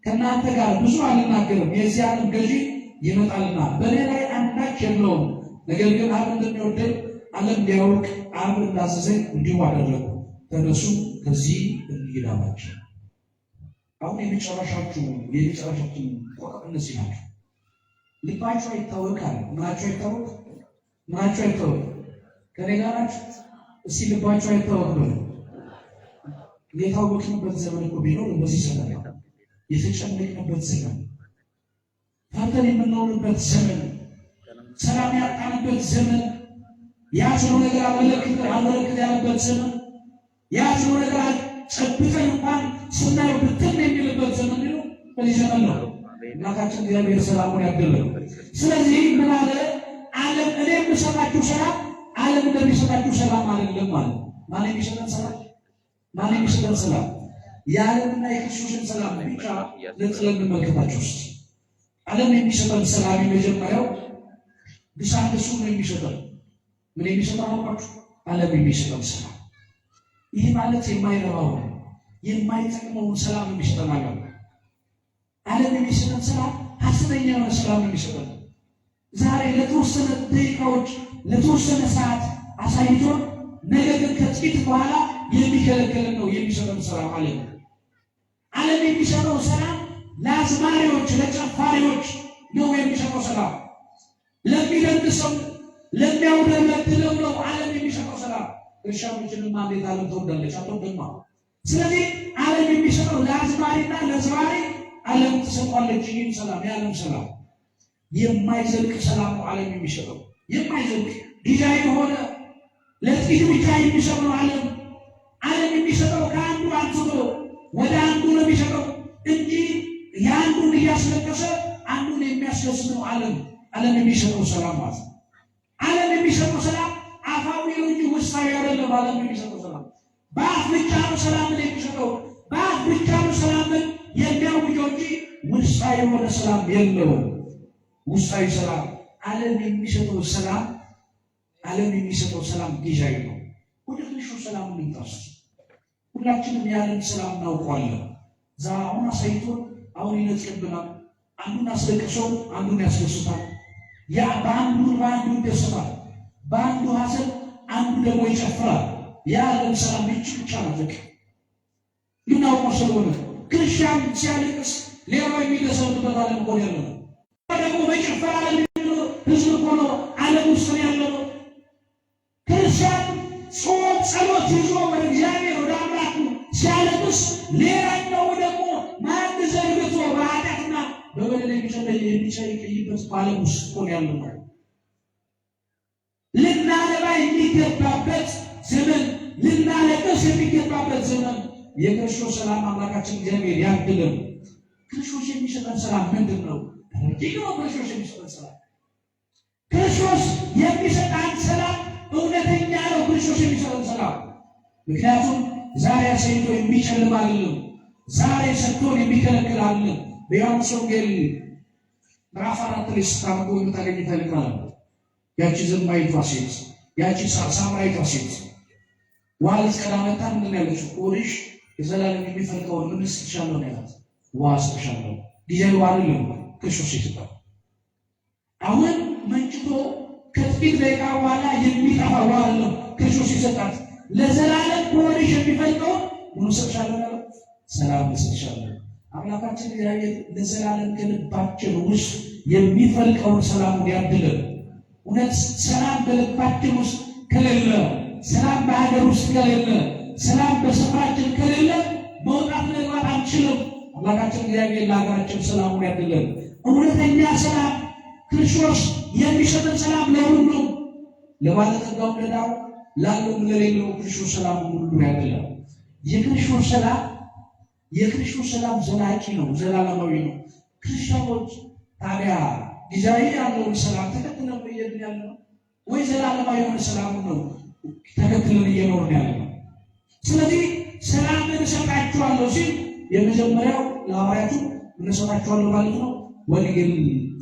ከእናንተ ጋር ብዙ አልናገርም፣ የዚህ ዓለም ገዢ ይመጣልና በእኔ ላይ አንዳች የለውም። ነገር ግን አብ እንደሚወደኝ ዓለም ሊያውቅ አብ እንዳዘዘኝ እንዲሁ አደረጉ። ተነሱ ከዚህ እንሂድ አላቸው። አሁን የመጨረሻችን ቆቅ እነዚህ ናቸው። ልባቸው አይታወቅ አለ። ምናቸው አይታወቅ? ምናቸው አይታወቅ? ከኔ ጋር ናቸው። እስቲ ልባቸው አይታወቅ ነው። የታወቅንበት ዘመን እኮ ቢኖር በዚህ ዘመን ነው። የተጨነቅንበት ዘመን፣ ፈርተን የምንኖርበት ዘመን፣ ሰላም ያጣንበት ዘመን፣ ያዝነው ነገር አመለክት ያለበት ዘመን፣ ያዝነው ነገር ጨብጠን እንኳን ስናየው ብትን የሚልበት ዘመን ነው። በዚህ ዘመን ነው እናታችን እግዚአብሔር ሰላሙን ያደለው። ስለዚህ ምን አለ? ዓለም እኔ የምሰጣችሁ ሰላም ዓለም እንደሚሰጣችሁ ሰላም አይደለም ማለት። ማን የሚሰጠን ሰላም? ማን የሚሰጠን ሰላም? የዓለምና የክርስቶስን ሰላም ብቻ ነጥለን እንመልከታቸው ውስጥ ዓለም የሚሰጠን ሰላም የመጀመሪያው ግሳንሱ ነው የሚሰጠን። ምን የሚሰጠን አውቃችሁ? ዓለም የሚሰጠን ሰላም። ይህ ማለት የማይረባው የማይጠቅመውን ሰላም የሚሰጠን አለ። ዓለም የሚሰጠን ሰላም ሐሰተኛ የሆነ ሰላም የሚሰጠን ዛሬ ለተወሰነ ደቂቃዎች ለተወሰነ ሰዓት አሳይቶን ነገር ግን ከጥቂት በኋላ የሚከለከለን ነው የሚሰጠን ሰላም ዓለም። ዓለም የሚሰጠው ሰላም ለአዝማሪዎች ለጨፋሪዎች ነው የሚሰጠው ሰላም። ለሚደንድ ሰው ለሚያውደለድለው ነው ዓለም የሚሰጠው ሰላም። እርሻዎችንማ እንዴት ዓለም ተወዳለች? አትወድማ። ስለዚህ ዓለም የሚሰጠው ለአዝማሪና ለዘማሪ ዓለም ትሰጧለች። ይህም ሰላም የዓለም ሰላም የማይዘልቅ ሰላም ነው ዓለም የሚሰጠው። የማይዘልቅ ጊዜያዊ የሆነ ለጥቂት ብቻ የሚሰጠው ዓለም የሚሰጠው ከአንዱ አንስቶ ወደ አንዱ ነው የሚሰጠው እንጂ የአንዱን እያስለቀሰ አንዱን የሚያስደስት ነው ዓለም የሚሰጠው ሰላም ማለት ነው። ዓለም የሚሰጠው ሰላም አፋዊ ነው እንጂ ውስጣዊ አይደለም። ዓለም የሚሰጠው ሰላም በአፍ ብቻ ነው ሰላምን የሚሰጠው፣ በአፍ ብቻ ነው ሰላምን የሚያውጀው እንጂ ውስጣዊ የሆነ ሰላም የለውም። ውስጣዊ ሰላም ዓለም የሚሰጠው ሰላም ጊዜያዊ ነው። ወደ ትንሹ ሰላም እንምጣስ። ሁላችንም ያለን ሰላም እናውቀዋለን። አሁን አሳይቶን አሁን ይነጥቅብናል። አንዱን አስለቅሶ አንዱን ያስደስታል። በአንዱ ይደሰታል፣ በአንዱ ሐዘን አንዱ ደግሞ ይጨፍራል። ያለን ሰላም ብቻ ነው። ልናውቀው ስለሆነ ክርስቲያን ሲያለቅስ ሌላው የሚደሰትበት ዓለም እኮ ያለ ነው። ደግሞ በጭፈራ ህዝብ እኮ ነው ዓለም ውስጥ ያለ ነው። ክርስቲያን ጾም ጸሎት ይዞ ወደ እግዚአብሔር ወደ አምላኩ ሲያለቅስ፣ ሌላኛው ደግሞ ማዕድ ዘርግቶ በኃጢአትና በበደል የሚጨይበት ዓለም ውስጥ እኮ ያለ ነው። ልናነባ የሚገባበት ዘመን፣ ልናለቅስ የሚገባበት ዘመን የክርስቶስ ሰላም አምላካችን እግዚአብሔር ያድልን። ክርስቶስ የሚሰጠን ሰላም ምንድን ነው? ክርስቶስ የሚሰጠን ሰላም ክርስቶስ የሚሰጠን ሰላም እውነተኛ ነው። ክርስቶስ የሚሰጠን ሰላም ምክንያቱም ዛሬ አሰይቶ የሚጨልም አይደለም። ዛሬ ሰጥቶን የሚከለክል አይደለም። በዮሐንስ ወንጌል ምዕራፍ 4 ላይ ስታነቡ የምታገኙት ቃል ያቺ ዝማይቷ ሴት ያቺ ሳምራዊቷ ሴት ውሃ ልትቀዳ መጣ። ምንድን ነው ያለችው? ሆድሽ የዘላለም የሚፈልቀውን ምን ስትሻለው ነው ያላት? ውሃ ስትሻለው ጊዜው አይደለም ክርስቶስ ይሰጣል። አሁን መንጭቶ ከጥቂት ደቂቃ በኋላ የሚጠፋ ውሃ አይደለም ክርስቶስ ይሰጣል። ለዘላለም ሆድሽ የሚፈልቀውን ምን ስትሻለው ነው? ሰላም ስትሻለው። አምላካችን እግዚአብሔር ለዘላለም ከልባችን ውስጥ የሚፈልቀውን ሰላም ያድለን። እውነት ሰላም በልባችን ውስጥ ከሌለ፣ ሰላም በሀገር ውስጥ ከሌለ፣ ሰላም በስፍራችን ከሌለ መውጣት መግባት አንችልም። አምላካችን እግዚአብሔር ለሀገራችን ሰላሙን ያድለን። እውነተኛ ሰላም ክርስቶስ የሚሰጠን ሰላም ለሁሉም፣ ለባለጠጋውም፣ ለድሃው፣ ላለውም ለሌለው ክርስቶስ ሰላም ሁሉ ያድለን። የክርስቶስ ሰላም ዘላቂ ነው፣ ዘላለማዊ ነው። ክርስቲያኖች ታዲያ ጊዜያዊ ያለውን ሰላም ተከትለን እየሄድን ያለ ነው ወይ ዘላለማዊ የሆነ ሰላም ነው ተከትለን እየኖርን ያለ ነው? ስለዚህ ሰላምን እሰጣችኋለሁ ሲል የመጀመሪያው ለሐዋርያቱ ምን እሰጣችኋለሁ ማለት ነው? ወንጌል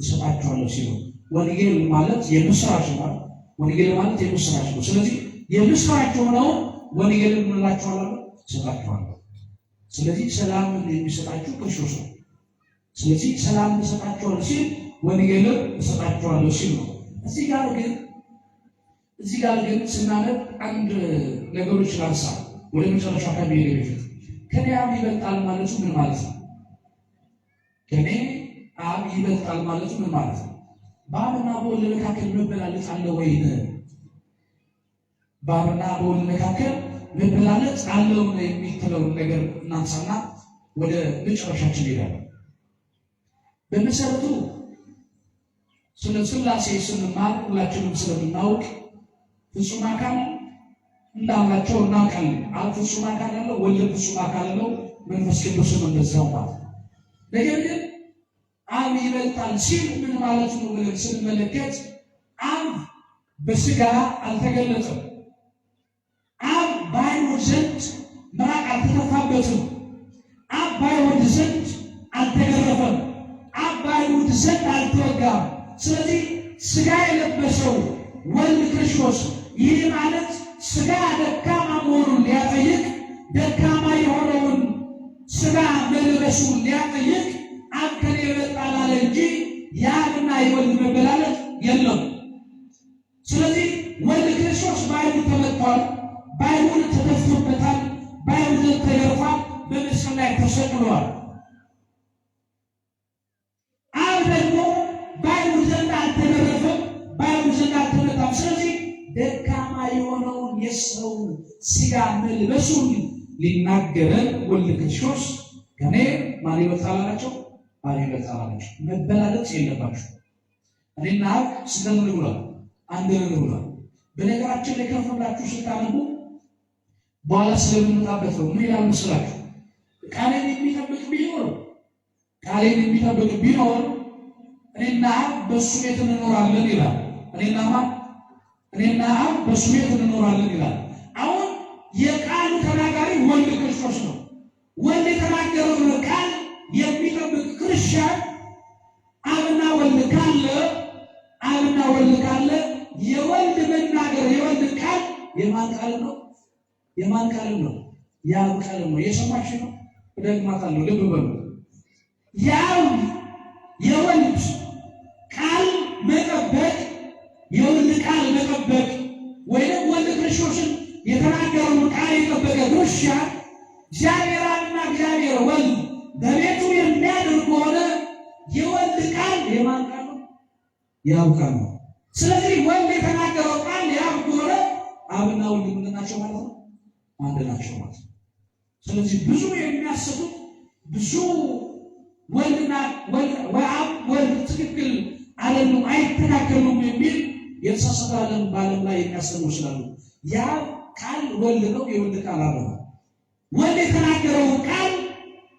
እሰጣችኋለሁ ሲል ነው። ወንጌል ማለት የምስራች ነው። ወንጌል ማለት የምስራች ነው። ስለዚህ የምስራች ሆነው ወንጌል ምን እላችኋለሁ? እሰጣችኋለሁ። ስለዚህ ሰላምን የሚሰጣችሁ ክርስቶስ ነው። ስለዚህ ሰላም እሰጣችኋለሁ ሲል ወንጌልን እሰጣችኋለሁ ሲል ነው። እዚህ ጋር ግን ስናነብ አንድ ነገሮች ላንሳ። ወደ መጨረሻ ከመሄድ በፊት ከኔ አብ ይበልጣል ማለቱ ምን ማለት ነው? ከኔ አብ ይበልጣል ማለቱ ምን ማለት ነው? በአብና በወልድ መካከል መበላለጥ አለ ወይ? በአብና በወልድ መካከል መበላለጥ አለው የሚትለውን ነገር እናንሳና ወደ መጨረሻችን ይላል። በመሰረቱ ስለ ሥላሴ ስንማር ሁላችንም ስለምናውቅ ፍጹም አካል እንዳላቸው እናውቃለን። አብ ፍጹም አካል አለው፣ ወልድ ፍጹም አካል አለው፣ መንፈስ ቅዱስም እንደዛው ማለት ነው። ነገር ግን አብ ይበልጣል ሲል ምን ማለት ነው ብለን ስንመለከት አብ በስጋ አልተገለጠም። አብ በአይሁድ ዘንድ ምራቅ አልተተፋበትም። አብ በአይሁድ ዘንድ አልተገረፈም። አብ በአይሁድ ዘንድ አልተወጋም። ስለዚህ ስጋ የለበሰው ወልድ ክርስቶስ ይህ ማለት ስጋ ደካማ መሆኑን ሊያጠይቅ፣ ደካማ የሆነውን ስጋ መልበሱን ሊያጠይቅ አብ ከኔ ይበልጣል አለ እንጂ የአብና የወልድ መበላለጥ የለም። ስለዚህ ወልድ ክርስቶስ በአይሁድ ተመቷል፣ በአይሁድ ተተፍቶበታል፣ በአይሁድ ተገርፏል፣ በመስቀል ላይ ተሰቅሏል። አብ ደግሞ በአይሁድ ዘንድ አልተገረፈም፣ በአይሁድ ዘንድ አልተመታም። ስለዚህ ደካማ የሆነውን የሰው ስጋ መልበሱን ሊናገረን ወልድ ክርስቶስ ከኔ ማን ይበልጣል አላቸው? ማን ይበልጣል አላቸው። መበላለጥ የለባችሁ። እኔና አብ ስለምን ብሏል? አንድ ነን ብሏል። በነገራችን ላይ ከፍላችሁ ስታነቡ በኋላ ስለምንመጣበት ነው። ምን ይላል መስላችሁ? ቃሌን የሚጠብቅ ቢኖር እኔና አብ በእሱ ቤት እንኖራለን ይላል። እኔና አብ በእሱ ቤት እንኖራለን ይላል። አሁን የቃሉ ተናጋሪ ወልድ ክርስቶስ ነው። ወልድ የተናገረውን ቃል የሚጠብቅ ክርስቲያን አብና ወልድ ካለ የወልድ መናገር የወልድ ቃል የማን ቃል ነው? የማን ቃል ነው? የአብ ቃል ነው። የሰማችሁ ነው። ደግማታለሁ፣ ልብ በሉ። የወልድ ቃል መጠበቅ ወይም ወልድ ክርስቶስን የተናገረውን ቃል የጠበቀ ክርስቲያን እግዚአብሔር አብና እግዚአብሔር ወልድ በቤቱ የሚያደርግ ከሆነ የወልድ ቃል የማን ቃል ነው? የአብ ቃል ነው። ስለዚህ ወልድ የተናገረው ቃል የአብ ከሆነ አብና ወልድ ምንድን ናቸው ማለት ነው? አንድ ናቸው ማለት ነው። ስለዚህ ብዙ የሚያስቡት ብዙ ወልድና ወልድ ትክክል አይደሉም፣ አይተካከሉም የሚል የተሳሳተ ዓለም በዓለም ላይ የሚያስተምሩ ስላሉ ያ ቃል ወልድ ነው። የወልድ ቃል አብ ነው። ወልድ የተናገረው ቃል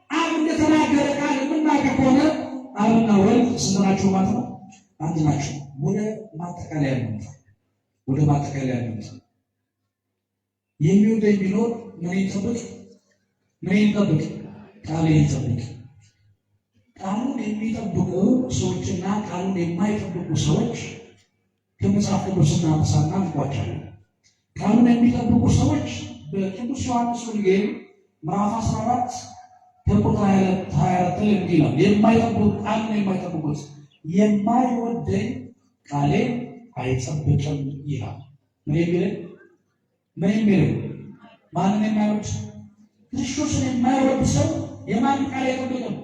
አብ እንደተናገረ ቃል የምናገር ከሆነ አብና ወልድ ስንት ናቸው ማለት ነው? አንድ ናቸው። ወደ ማጠቃለያ ነው። የሚወደኝ ቢኖር ምን ይጠብቅ? ቃሌን ይጠብቅ። ቃሉን የሚጠብቁ ሰዎችና ቃሉን የማይጠብቁ ሰዎች ከመጽሐፍ ቅዱስ እናነሳና እንቋጫለን። ቃሉን የሚጠብቁ ሰዎች በቅዱስ ዮሐንስ ወንጌል ምዕራፍ 14 ከቁጥር 24 ላይ እንዲህ ይላል፣ ቃሉን የማይጠብቁት የማይወደኝ ቃሌን አይጠብቅም ይላል። ምን የሚለው ማንን የማይወድ? ክርስቶስን የማይወድ ሰው የማንን ቃል አይጠብቅም?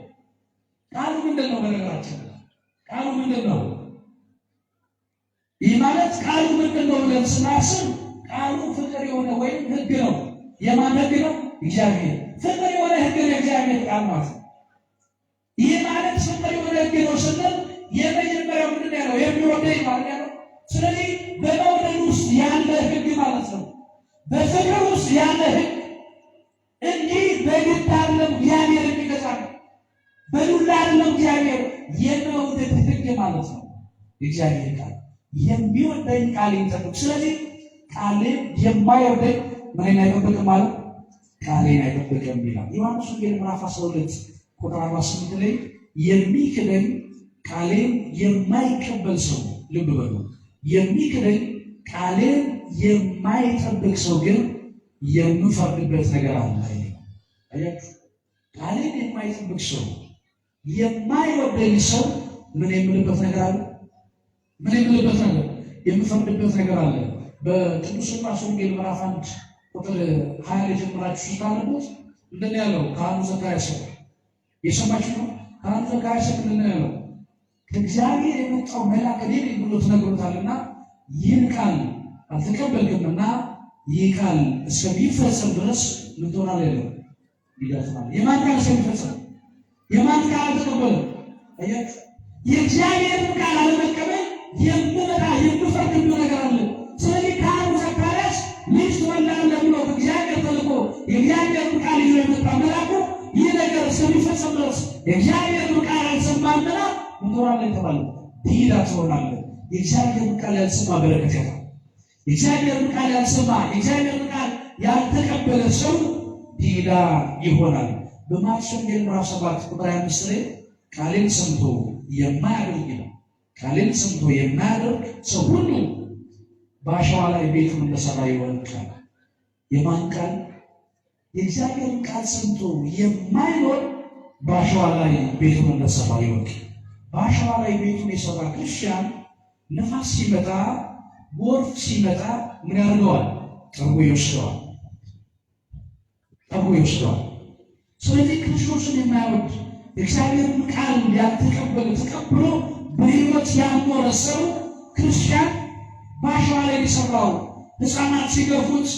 ቃሉ ምንድን ነው? በነገራችን ቃሉ ምንድን ነው? ይህ ማለት ቃሉ ምንድን ነው ብለን ስናስብ ቃሉ ፍቅር የሆነ ወይም ሕግ ነው። የማን ሕግ ነው? እግዚአብሔር። ፍቅር የሆነ ሕግ ነው እግዚአብሔር ቃል ማለት ነው። ይህ ማለት ፍቅር የሆነ ሕግ ነው ስንል የመጀመሪያው ምንድን ያለው? የሚወደኝ ማለት ያለው። ስለዚህ በመውደድ ውስጥ ያለ ሕግ ማለት ነው። በፍቅር ውስጥ ያለ ሕግ እንዲህ በግድ አይደለም እግዚአብሔር የሚገዛ ነው። በዱላ አይደለም እግዚአብሔር የመውደድ ሕግ ማለት ነው። እግዚአብሔር ቃል የሚወደኝ ቃሌን ይጠብቅ። ስለዚህ ቃሌን የማይወደኝ ምንን አይጠብቅም ማለት ቃሌን አይጠብቅም ይላል። ዮሐንስ ወንጌል ምዕራፍ 12 ቁጥር 48 ላይ የሚክደኝ ቃሌን የማይቀበል ሰው፣ ልብ በሉ፣ የሚክደኝ ቃሌን የማይጠብቅ ሰው ግን የምፈርድበት ነገር አለ። አያችሁ፣ ቃሌን የማይጠብቅ ሰው የማይወደኝ ሰው ምን የምልበት ነገር አለ? የምፈርድበት ነገር አለ። በቅዱስ ሉቃስ ወንጌል ምዕራፍ 1 ቁጥር 20 ጀምራችሁ ስታነቡት ምንድን ነው ያለው? ካህኑ ዘካርያስ የሰማችሁ ነው። ካህኑ ዘካርያስ ምንድን ነው ያለው? ከእግዚአብሔር የመጣው መልአክ እኔ ነኝ ብሎ ተነግሮታልና ይህን ቃል አልተቀበልክምና ይህ ቃል እስከሚፈጸም ድረስ ምን ትሆናለህ ያለው? ይደርሳል። የማን ቃል እስከሚፈጸም? የማን ቃል አልተቀበለም? አያችሁ፣ የእግዚአብሔርን ቃል አለመቀበል የምመጣ የምፈርድብህ ነገር አለ። ስለዚህ ካህኑ ዘካርያስ ልጅ ትወልዳለህ ብሎ ከእግዚአብሔር ተልኮ የእግዚአብሔርን ቃል ይዞ የመጣ መልአኩ ይህ ነገር እስከሚፈጸም ድረስ የእግዚአብሔርን ቃል አልሰማምና ምን ትሆናለህ የተባለ? ዲዳ ትሆናለህ። የእግዚአብሔርን ቃል ያልሰማ በረከት ያጣል። የእግዚአብሔርን ቃል ያልሰማ የእግዚአብሔርን ቃል ያልተቀበለ ሰው ዲዳ ይሆናል። በማርቆስ ወንጌል ምዕራፍ 7 ቁጥር 25 ላይ ቃሌን ሰምቶ የማያደርግ ይላል። ቃሌን ሰምቶ የማያደርግ ሰው ሁሉ በአሸዋ ላይ ቤቱን እንደሰራ ይወድቃል። የማን ቃል? የእግዚአብሔርን ቃል ሰምቶ የማይኖር በአሸዋ ላይ ቤቱን እንደሰራ ይወድቃል። በአሸዋ ላይ ቤቱን የሰራ ክርስቲያን ነፋስ ሲመጣ ጎርፍ ሲመጣ ምን ያደርገዋል? ጠርጎ ይወስደዋል። ስለዚህ ክርስቶስን የማይወድ የእግዚአብሔርን ቃል ያልተቀበለ ተቀብሎ በሕይወት ያልኖረ ሰው ክርስቲያን በአሸዋ ላይ የሰራው ሕፃናት ሲገፉት፣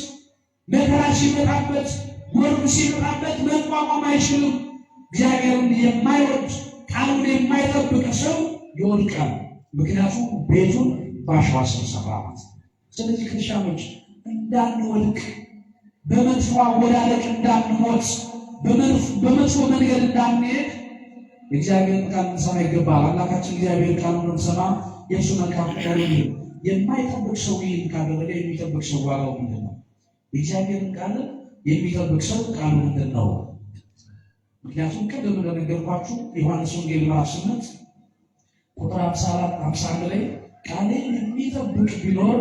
መከራ ሲመጣበት፣ ጎርፍ ሲመጣበት መቋቋም አይችልም። እግዚአብሔርን የማይወድ ቃሉን የማይጠብቅ ሰው ይወድቃል። ምክንያቱም ቤቱን በአሸዋ ስለሰራ ማለት። ስለዚህ ክርስቲያኖች እንዳንወድቅ፣ በመጥፎ አወዳደቅ እንዳንሞት፣ በመጥፎ መንገድ እንዳንሄድ እግዚአብሔርን ቃል እንሰማ ይገባል። አምላካችን እግዚአብሔር ቃሉን እንሰማ የእሱ መልካም ፈቃድ ይሁን። የማይጠብቅ ሰው ይህን ካደረገ የሚጠብቅ ሰው ዋጋው ምንድን ነው? የእግዚአብሔርን ቃል የሚጠብቅ ሰው ቃሉ ምንድን ነው? ምክንያቱም ቅድም እንደነገርኳችሁ ዮሐንስ ወንጌል ምዕራፍ 8 ቁጥር 51 ላይ ቃሌን የሚጠብቅ ቢኖር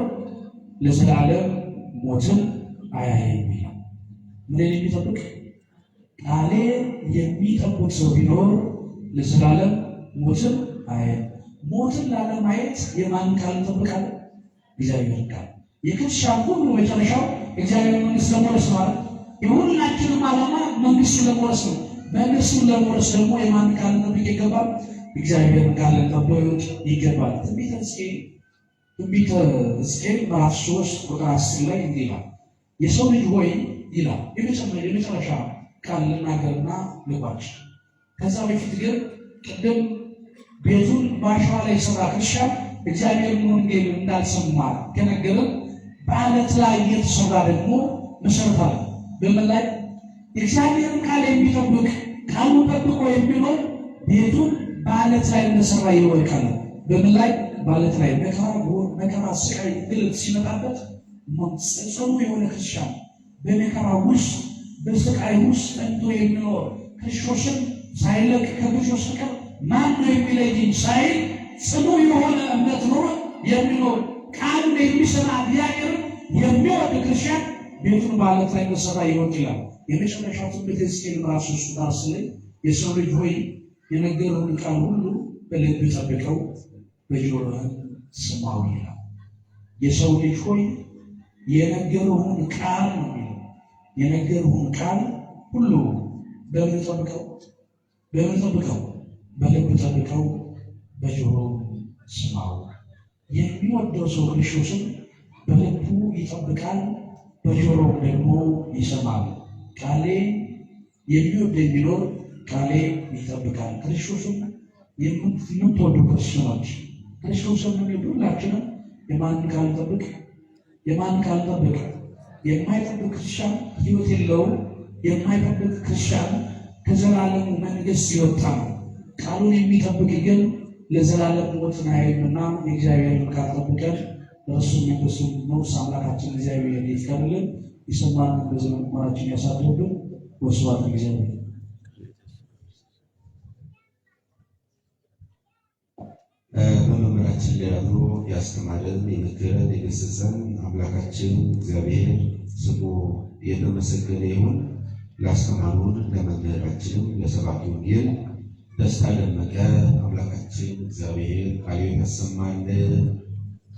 ለዘላለም ሞትን አያይም ይላል። ምን የሚጠብቅ? ቃሌን የሚጠብቅ ሰው ቢኖር ለዘላለም ሞትን አያይም። ሞትን ላለማየት የማንን ቃል እንጠብቃለን? እግዚአብሔር ቃል። የክርስቲያን ሁሉ መጨረሻው እግዚአብሔር መንግስት ለመውረስ ማለት የሁላችንም ዓላማ መንግስቱን ለመውረስ ነው። መንግስቱን ለመውረስ ደግሞ የማንን ቃል እንጠብቅ ይገባል? እግዚአብሔርን ቃል ልንጠብቅ ይገባል። ትንቢተ ሕዝቅኤል ምዕራፍ 3 ቁጥር 10 ላይ እንዲህ ይላል፣ የሰው ልጅ ሆይ ይላል። የመጨረሻ ቃል ልናገርና ልቋጭ። ከዛ በፊት ግን ቅድም ቤቱን በአሸዋ ላይ የሰራ ክርስቲያን እግዚአብሔርን ወንጌል እንዳልሰማ ከነገረን በዓለት ላይ የተሰራ ደግሞ መሰረት አለ። በምን ላይ? እግዚአብሔርን ቃል የሚጠብቅ ቃሉ ጠብቆ የሚኖር ቤቱን በዓለት ላይ እንደሰራ ይወድቃል። በምን ላይ? በዓለት ላይ። መከራ፣ ስቃይ፣ ግልት ሲመጣበት ጽኑ የሆነ ክርስቲያን በመከራ ውስጥ በስቃይ ውስጥ ጸንቶ የሚኖር ክርስቶስን ሳይለቅ ከክርስቶስ ፍቅር ማን ነው የሚለየኝ ሳይል ጽኑ የሆነ እምነት ኖሮ የሚኖር ቃሉን የሚሰማ እግዚአብሔርን የሚወድ ክርስቲያን ቤቱን በዓለት ላይ እንደሰራ ይወድቃል። የመጨረሻው ትንቢተ ሕዝቅኤል ምዕራፍ 3 ላይ የሰው ልጅ ሆይ የነገረውን ቃል ሁሉ በልብ ጠብቀው በጆሮህም ስማው ይላል። የሰው ልጅ ሆይ የነገረውን ቃል ነው የሚለው። የነገረውን ቃል ሁሉ በምን ጠብቀው? በምን ጠብቀው? በልብ ጠብቀው በጆሮ ስማው። የሚወደው ሰው ክርስቶስን በልቡ ይጠብቃል፣ በጆሮው ደግሞ ይሰማል። ቃሌ የሚወድ የሚኖር ቃሌ ይጠብቃል። ክርስቶስን የምትወዱ ክርስቲያኖች ክርስቶስን የሚወዱ ሁላችንም የማንን ቃል ጠብቅ? የማን ቃል ጠብቅ? የማይጠብቅ ክርስቲያን ሕይወት የለውም። የማይጠብቅ ክርስቲያን ከዘላለሙ መንግሥት ይወጣ ነው። ቃሉን የሚጠብቅ ግን ለዘላለም ሞትን አያይምና የእግዚአብሔርን ቃል ጠብቀን በእርሱ መንግሥቱን ንጉሥ አምላካችን እግዚአብሔር ይፍቀድልን። የሰማነውን በዘመን ቁማራችን ያሳድርብን። ወስብሐት ለእግዚአብሔር። በመምህራችን ላይ አብሮ ያስተማረን የመከረን የገሰጸን አምላካችን እግዚአብሔር ስሙ የተመሰገነ ይሁን። ላስተማሩን ለመምህራችንም ለሰባኪ ወንጌል ደስታ ደመቀ አምላካችን እግዚአብሔር ቃሉን ያሰማልን፣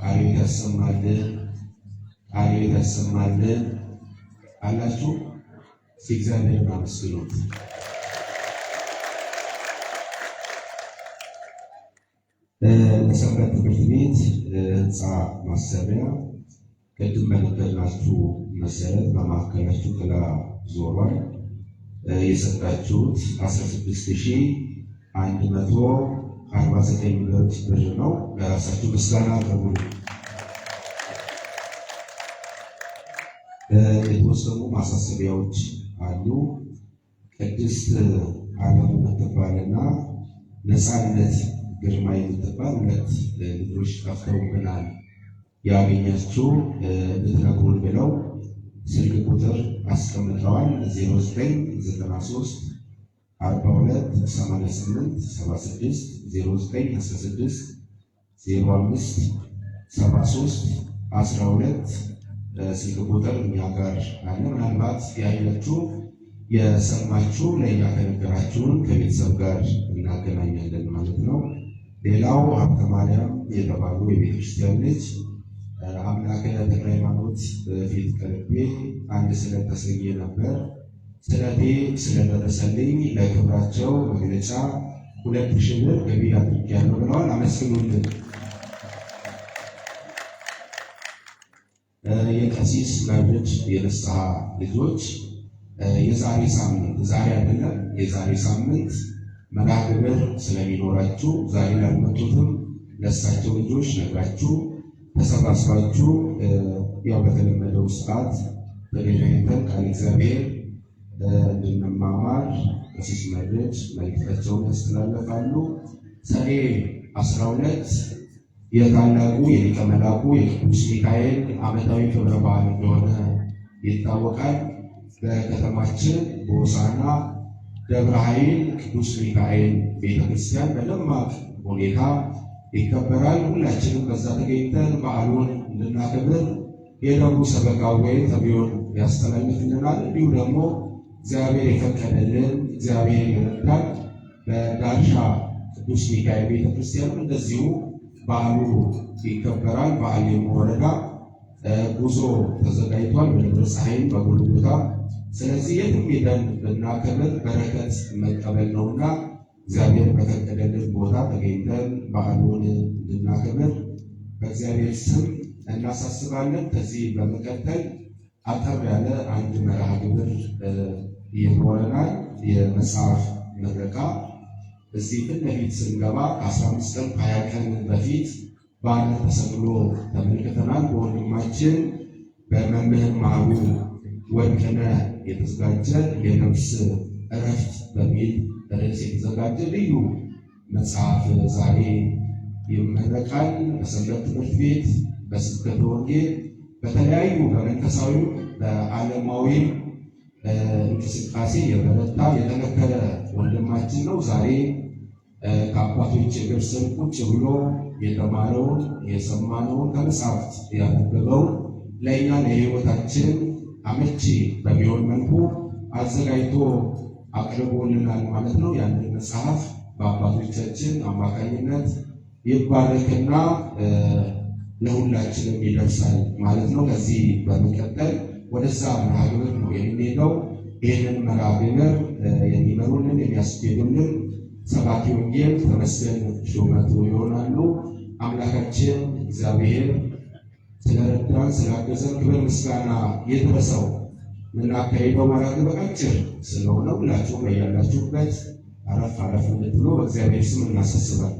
ቃሉን ያሰማልን፣ ቃሉን ያሰማልን አላችሁ። እግዚአብሔርን አመስግኑት። ለሰንበት ትምህርት ቤት ህንፃ ማሰሪያ ቅድም በነገርናችሁ መሰረት በማዕከላችሁ ጥላ ዞሯል። የሰጣችሁት 16,149 ብር ነው። ለራሳችሁ ምስጋና አቅርቡ። የተወሰኑ ማሳሰቢያዎች አሉ። ቅድስት ዓለሙ የምትባልና ነፃነት ግርማ የምትባል ሁለት ልጆች ጠፍተውብናል። ያገኛችሁ ልትነግሩን ብለው ስልክ ቁጥር አስቀምጠዋል። 0993 42 88 76 0916 05 73 12 ስልክ ቁጥር እኛ ጋር አለ። ምናልባት ያያችሁ የሰማችሁ ለእኛ ከነገራችሁን ከቤተሰብ ጋር እናገናኛለን ማለት ነው። ሌላው ሀብተ ማርያም የተባሉ የቤተክርስቲያን ልጅ አምላከ ተክለ ሃይማኖት ፊት ቀርቤ አንድ ስለት ተሰኜ ነበር። ስለቴ ስለደረሰልኝ ለክብራቸው መግለጫ 2,000 ብር ገቢ አድርጌያለሁ ብለዋል። አመስግኑልን። የቀሲስ መርድ የንስሐ ልጆች የዛሬ ሳምንት ዛሬ አይደለም የዛሬ ሳምንት መርሃ ግብር ስለሚኖራችሁ ዛሬ ላልመጡትም ለእሳቸው ልጆች ነግራችሁ ተሰባስባችሁ ያው በተለመደው ሰዓት በሌላይተን ቃል እግዚአብሔር እንድንማማር ቀሲስ መርድ መልእክታቸውን ያስተላልፋሉ። ሰኔ 12 የታላቁ የሊቀ መላኩ የቅዱስ ሚካኤል ዓመታዊ ክብረ በዓል እንደሆነ ይታወቃል። በከተማችን በሆሳዕና ደብረ ኃይል ቅዱስ ሚካኤል ቤተክርስቲያን በደማቅ ሁኔታ ይከበራል። ሁላችንም በዛ ተገኝተን በዓሉን እንድናከብር የደቡብ ሰበካ ጉባኤ ጥሪውን ያስተላልፍልናል። እንዲሁ ደግሞ እግዚአብሔር የፈቀደልን እግዚአብሔር ይረዳል። በዳርሻ ቅዱስ ሚካኤል ቤተክርስቲያን እንደዚሁ በዓሉ ይከበራል። በአሌሞ ወረዳ ጉዞ ተዘጋጅቷል። በደብረ ፀሐይም በጎልጎታ። ስለዚህ የትም ሄደን ብናከብር በረከት መቀበል ነውና እግዚአብሔር በፈቀደልን ቦታ ተገኝተን በዓሉን እንድናከብር በእግዚአብሔር ስም እናሳስባለን። ከዚህ በመቀጠል አጠር ያለ አንድ መርሃ ግብር ይኖረናል። የመጽሐፍ ምረቃ እዚህ ፊት ለፊት ስንገባ ከ15 ቀን 20 ቀን በፊት በዓለት ተሰቅሎ ተመልክተናል። በወንድማችን በመምህር መሃሩ ወርቅነህ የተዘጋጀ የነፍስ እረፍት በሚል ርዕስ የተዘጋጀ ልዩ መጽሐፍ ዛሬ ይመረቃል። በሰንበት ትምህርት ቤት፣ በስብከተ ወንጌል፣ በተለያዩ በመንፈሳዊ በዓለማዊ እንቅስቃሴ የበረታ የጠነከረ ወንድማችን ነው። ዛሬ ከአባቶች እግር ስር ቁጭ ብሎ የተማረውን የሰማነውን ከመጽሐፍት ያነበበውን ለእኛ ለሕይወታችን አመቺ በሚሆን መልኩ አዘጋጅቶ አቅርቦልናል ማለት ነው። ያንን መጽሐፍ በአባቶቻችን አማካኝነት ይባረክና ለሁላችንም ይደርሳል ማለት ነው። ከዚህ በመቀጠል ወደዛ መርሃ ግብር ነው የምንሄደው። ይህንን መርሃ ግብር የሚመሩልን የሚያስኬዱልን ሰባኪ ወንጌል ተመስገን ሹመቱ ይሆናሉ። አምላካችን እግዚአብሔር ስለረዳን ስላገዘን ክብር ምስጋና ይድረሰው። የምናካሄደው መርሃ ግብር አጭር ስለሆነ ሁላችሁም በያላችሁበት አረፍ አረፍ እንድትሉ በእግዚአብሔር ስም እናሳስባለን።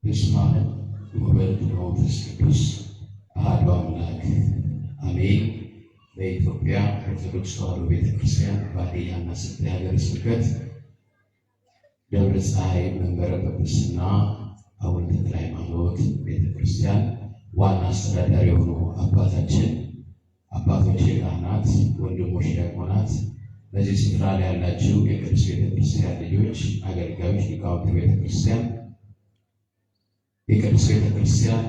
በስመ አብ ወወልድ ወመንፈስ ቅዱስ አሐዱ አምላክ አሜን። በኢትዮጵያ ኦርቶዶክስ ተዋሕዶ ቤተክርስቲያን በሀዲያና ስልጤ ሀገረ ስብከት ደብረ ፀሐይ መንበረ ጵጵስና አቡነ ተክለ ሃይማኖት ቤተክርስቲያን ዋና አስተዳዳሪ የሆኑ አባታችን፣ አባቶች ካህናት፣ ወንድሞች ዲያቆናት፣ በዚህ ስፍራ ላይ ያላችሁ የቅድስት ቤተክርስቲያን ልጆች፣ አገልጋዮች፣ ሊቃውንተ ቤተክርስቲያን፣ የቅድስት ቤተክርስቲያን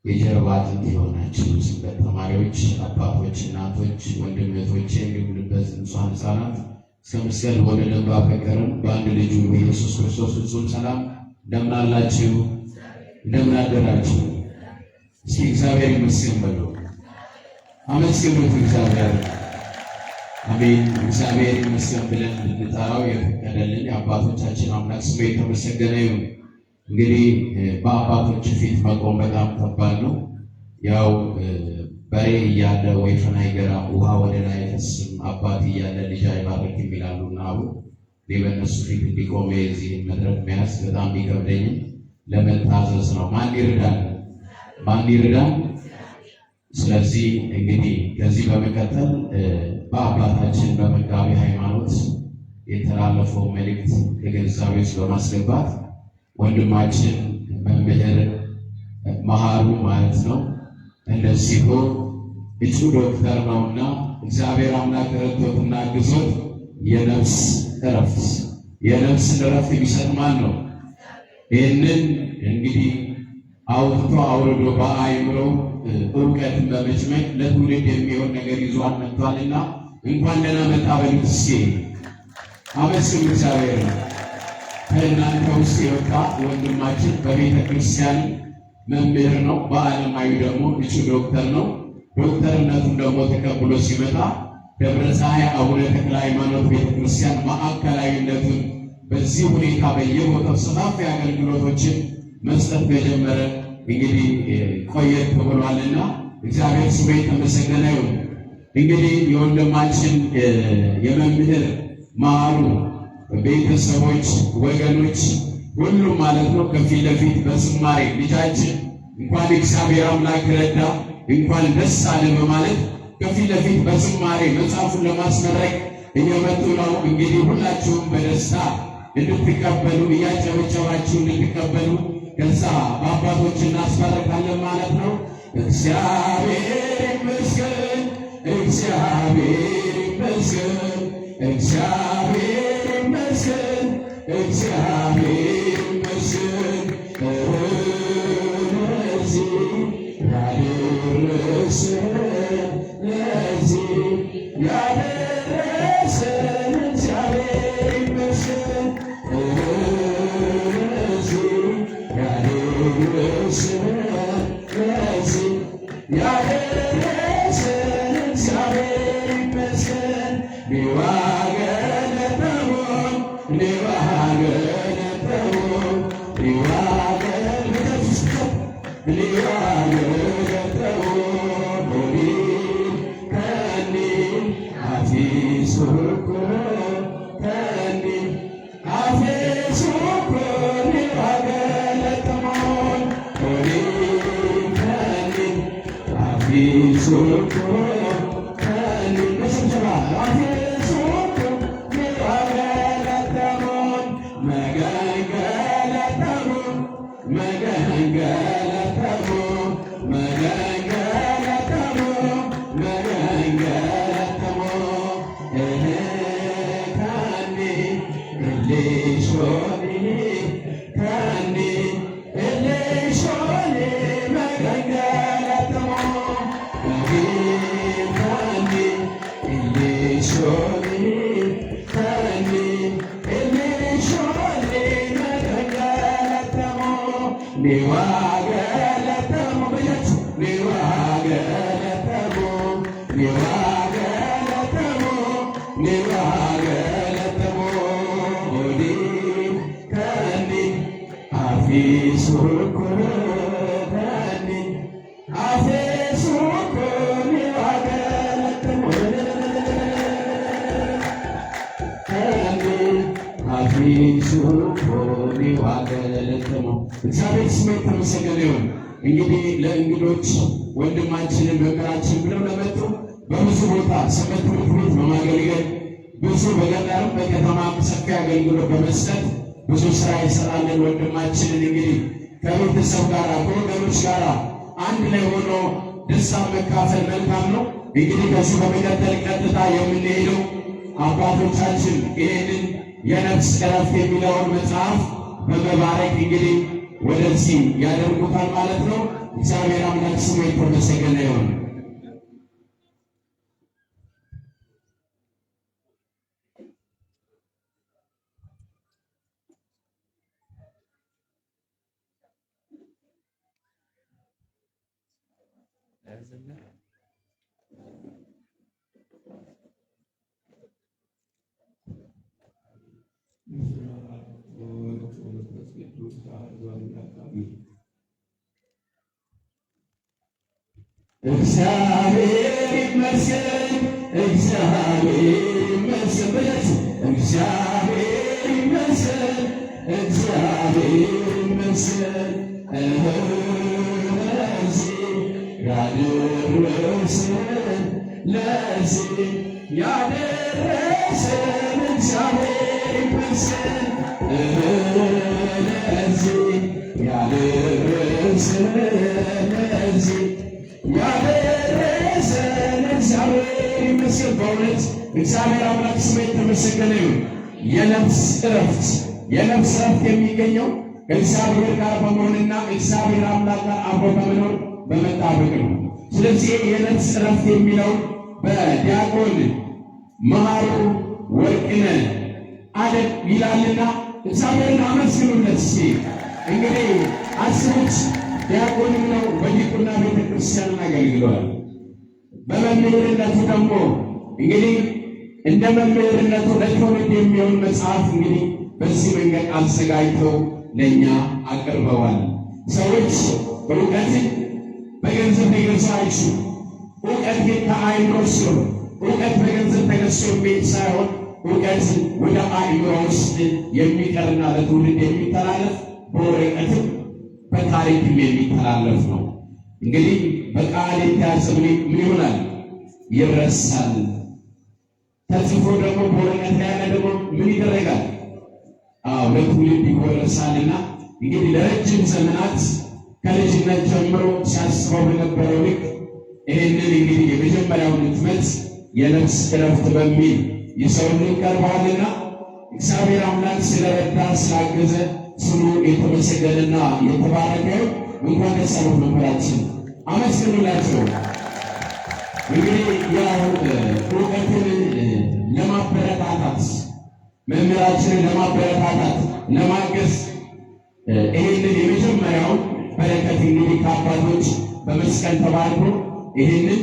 የጀርባ አጥንት የሆናችሁ ሰንበት ተማሪዎች፣ አባቶች፣ እናቶች፣ ወንድም እህቶቼ፣ እንዲሁም ንጹሐን ሕፃናት እስከ መስቀል ወደ ደንባ ፈቀርም በአንድ ልጁ በኢየሱስ ክርስቶስ ፍጹም ሰላም እንደምን አላችሁ? እንደምን አደራችሁ? እስኪ እግዚአብሔር ይመስገን በሉ። አመስግኑት እግዚአብሔር። አሜን። እግዚአብሔር ይመስገን ብለን እንድንጠራው የፈቀደልን የአባቶቻችን አምላክ ስሙ የተመሰገነ ይሁን። እንግዲህ በአባቶች ፊት መቆም በጣም ከባድ ነው። ያው በሬ እያለ ወይፈን አይገራም፣ ውሃ ወደ ላይ አይፈስም፣ አባት እያለ ልጅ አይባርክም ይላሉና አቡ እኔ በእነሱ ፊት እንዲቆም የዚህን መድረክ መያዝ በጣም ቢከብደኝም ለመታዘዝ ነው። ማን ይርዳል? ማን ይርዳል? ስለዚህ እንግዲህ ከዚህ በመቀጠል በአባታችን በመጋቢ ሃይማኖት የተላለፈው መልእክት ከግንዛቤ ውስጥ በማስገባት ወንድማችን መምህር መሃሩ ማለት ነው እንደዚሁ እጩ ዶክተር ነውና እግዚአብሔር አምላክ ረድቶትና አግዞት የነፍስን እረፍት የሚሰጥ ማን ነው? ይህንን እንግዲህ አውጥቶ አውርዶ በአእምሮ እውቀትን በመጭመቅ ለትውልድ የሚሆን ነገር ይዟል መጥቷልና እንኳን ደህና መጣ በሉት እስኪ። አመስግኑ እግዚአብሔር ነው። ከእናንተ ውስጥ የወጣ ወንድማችን በቤተ ክርስቲያን መምህር ነው፣ በዓለማዊ ደግሞ እጩ ዶክተር ነው። ዶክተርነቱን ደግሞ ተቀብሎ ሲመጣ ደብረ ፀሐይ አቡነ ተክለ ሃይማኖት ቤተክርስቲያን ማዕከላዊነቱን በዚህ ሁኔታ በየቦታው ሰፋፊ አገልግሎቶችን መስጠት ከጀመረ እንግዲህ ቆየት ብሏልና እግዚአብሔር ስሙ የተመሰገነ ይሁን። እንግዲህ የወንድማችን የመምህር መሃሩ ቤተሰቦች፣ ወገኖች ሁሉም ማለት ነው ከፊት ለፊት በዝማሬ ልጃችን እንኳን እግዚአብሔር አምላክ ረዳ እንኳን ደስ አለ በማለት ከፊት ለፊት በዝማሬ መጽሐፉን ለማስመረቅ እየመጡ ነው። እንግዲህ ሁላችሁም በደስታ እንድትቀበሉ እያጨበጨባችሁ እንድትቀበሉ ከዛ በአባቶች እናስመርቃለን ማለት ነው። እግዚአብሔር ይመስገን፣ እግዚአብሔር ይመስገን፣ እግዚአብሔር ይመስገን፣ እግዚአብሔር ይመስገን ለዚህ ያደረሰን እግዚአብሔር ይመስገን። ያደረሰን እግዚአብሔር ይመስገን። መገንገለተሙ መገንገለተሙ መገንገለተሙ መገንገለተሙ ካኒ እልሾኒ ካኒ እልሾኒ መገንገለተሙ ካኒ እልሾኒ ካኒ እልሾኒ መገንገለተሙ ኒዋገለተሙ ብያች ኒዋገለተሙ ኒዋገለተሙ ኒዋገለተሙ ኦዲ ካኒ አፊሱኩ ካኒ አፊሱኩ ኒዋገለተሙ ካኒ አፊሱኩ ኒዋገለተሙ እግዚአብሔር ስሙ የተመሰገነ ይሁን። እንግዲህ ለእንግዶች ወንድማችንን መምህራችን ብለው ለመጡ በብዙ ቦታ ሰንበት ትምህርት ቤት በማገልገል ብዙ በገጠርም በከተማም ሰፊ አገልግሎት በመስጠት ብዙ ስራ ይሰራልን ወንድማችንን እንግዲህ ከቤተሰብ ጋር ከወገኖች ጋር አንድ ላይ ሆኖ ደስታ መካፈል መልካም ነው። እንግዲህ ከዚህ በመቀጠል ቀጥታ የምንሄደው አባቶቻችን ይህንን የነፍስ ዕረፍት የሚለውን መጽሐፍ በመባረክ እንግዲህ ወደዚህ ያደርጉታል ማለት ነው። እግዚአብሔር አምላክ ስሙ የተመሰገነ ይሁን። እግዚአብሔር ይመስገን እግዚአብሔር ይመስገን በለች እግዚአብሔር ይመስገን እግዚአብሔር ይመስገን ለዚህ ያደረሰን እግዚአብሔር ይመስገን ለዚህ ያደረሰን ለዚህ ያደረሰን እግዚአብሔር ይመስገን። በእውነት እግዚአብሔር አምላክ ስሙ የተመሰገነ ይሁን። የነፍስ ዕረፍት የሚገኘው ከእግዚአብሔር ጋር በመሆንና እግዚአብሔር አምላክ ጋር አብሮ በመኖር በመጣበቅ ነው። ስለዚህ የነፍስ ዕረፍት የሚለው በዲያቆን መሃሩ ወርቅነህ አደግ ይላልና እግዚአብሔርን አመስግኑለት። እስኪ እንግዲህ አስቡት፣ ዲያቆንም ነው፣ በዲቁና ቤተ ክርስቲያንን አገልግሏል። በመምህርነቱ ደግሞ እንግዲህ እንደ መምህርነቱ ለትውልድ የሚሆን መጽሐፍ እንግዲህ በዚህ መንገድ አዘጋጅተው ለእኛ አቅርበዋል። ሰዎች እውቀትን በገንዘብ ሊገዙ አይችሉም። እውቀት ግን ከአእምሮ ሲሆን እውቀት በገንዘብ ተገዝቶ የሚሄድ ሳይሆን እውቀት ወደ አእምሮ ውስጥ የሚቀርና ለትውልድ የሚተላለፍ በወረቀትም በታሪክም የሚተላለፍ ነው። እንግዲህ በቃል የተያዘ ምን ይሆናል? ይረሳል። ተጽፎ ደግሞ በወረቀት ላይ ያለ ደግሞ ምን ይደረጋል? ለትውልድ ይወረሳልና እንግዲህ ለረጅም ዘመናት ከልጅነት ጀምሮ ሲያስበው በነበረው ልክ ይህንን እንግዲህ የመጀመሪያውን ህትመት የነፍስ ዕረፍት በሚል ይዘውልን ቀርበዋልና እግዚአብሔር አምላክ ስለረዳ ስላገዘ ስሙ የተመሰገነና የተባረከ እንኳን ደስ አሎት መምህራችን፣ አመስግኑላቸው። እንግዲህ ያው እውቀትን ለማበረታታት መምህራችንን ለማበረታታት ለማገዝ ይህንን የመጀመሪያውን በረከት እንግዲህ ከአባቶች በመስቀል ተባርኮ ይህንን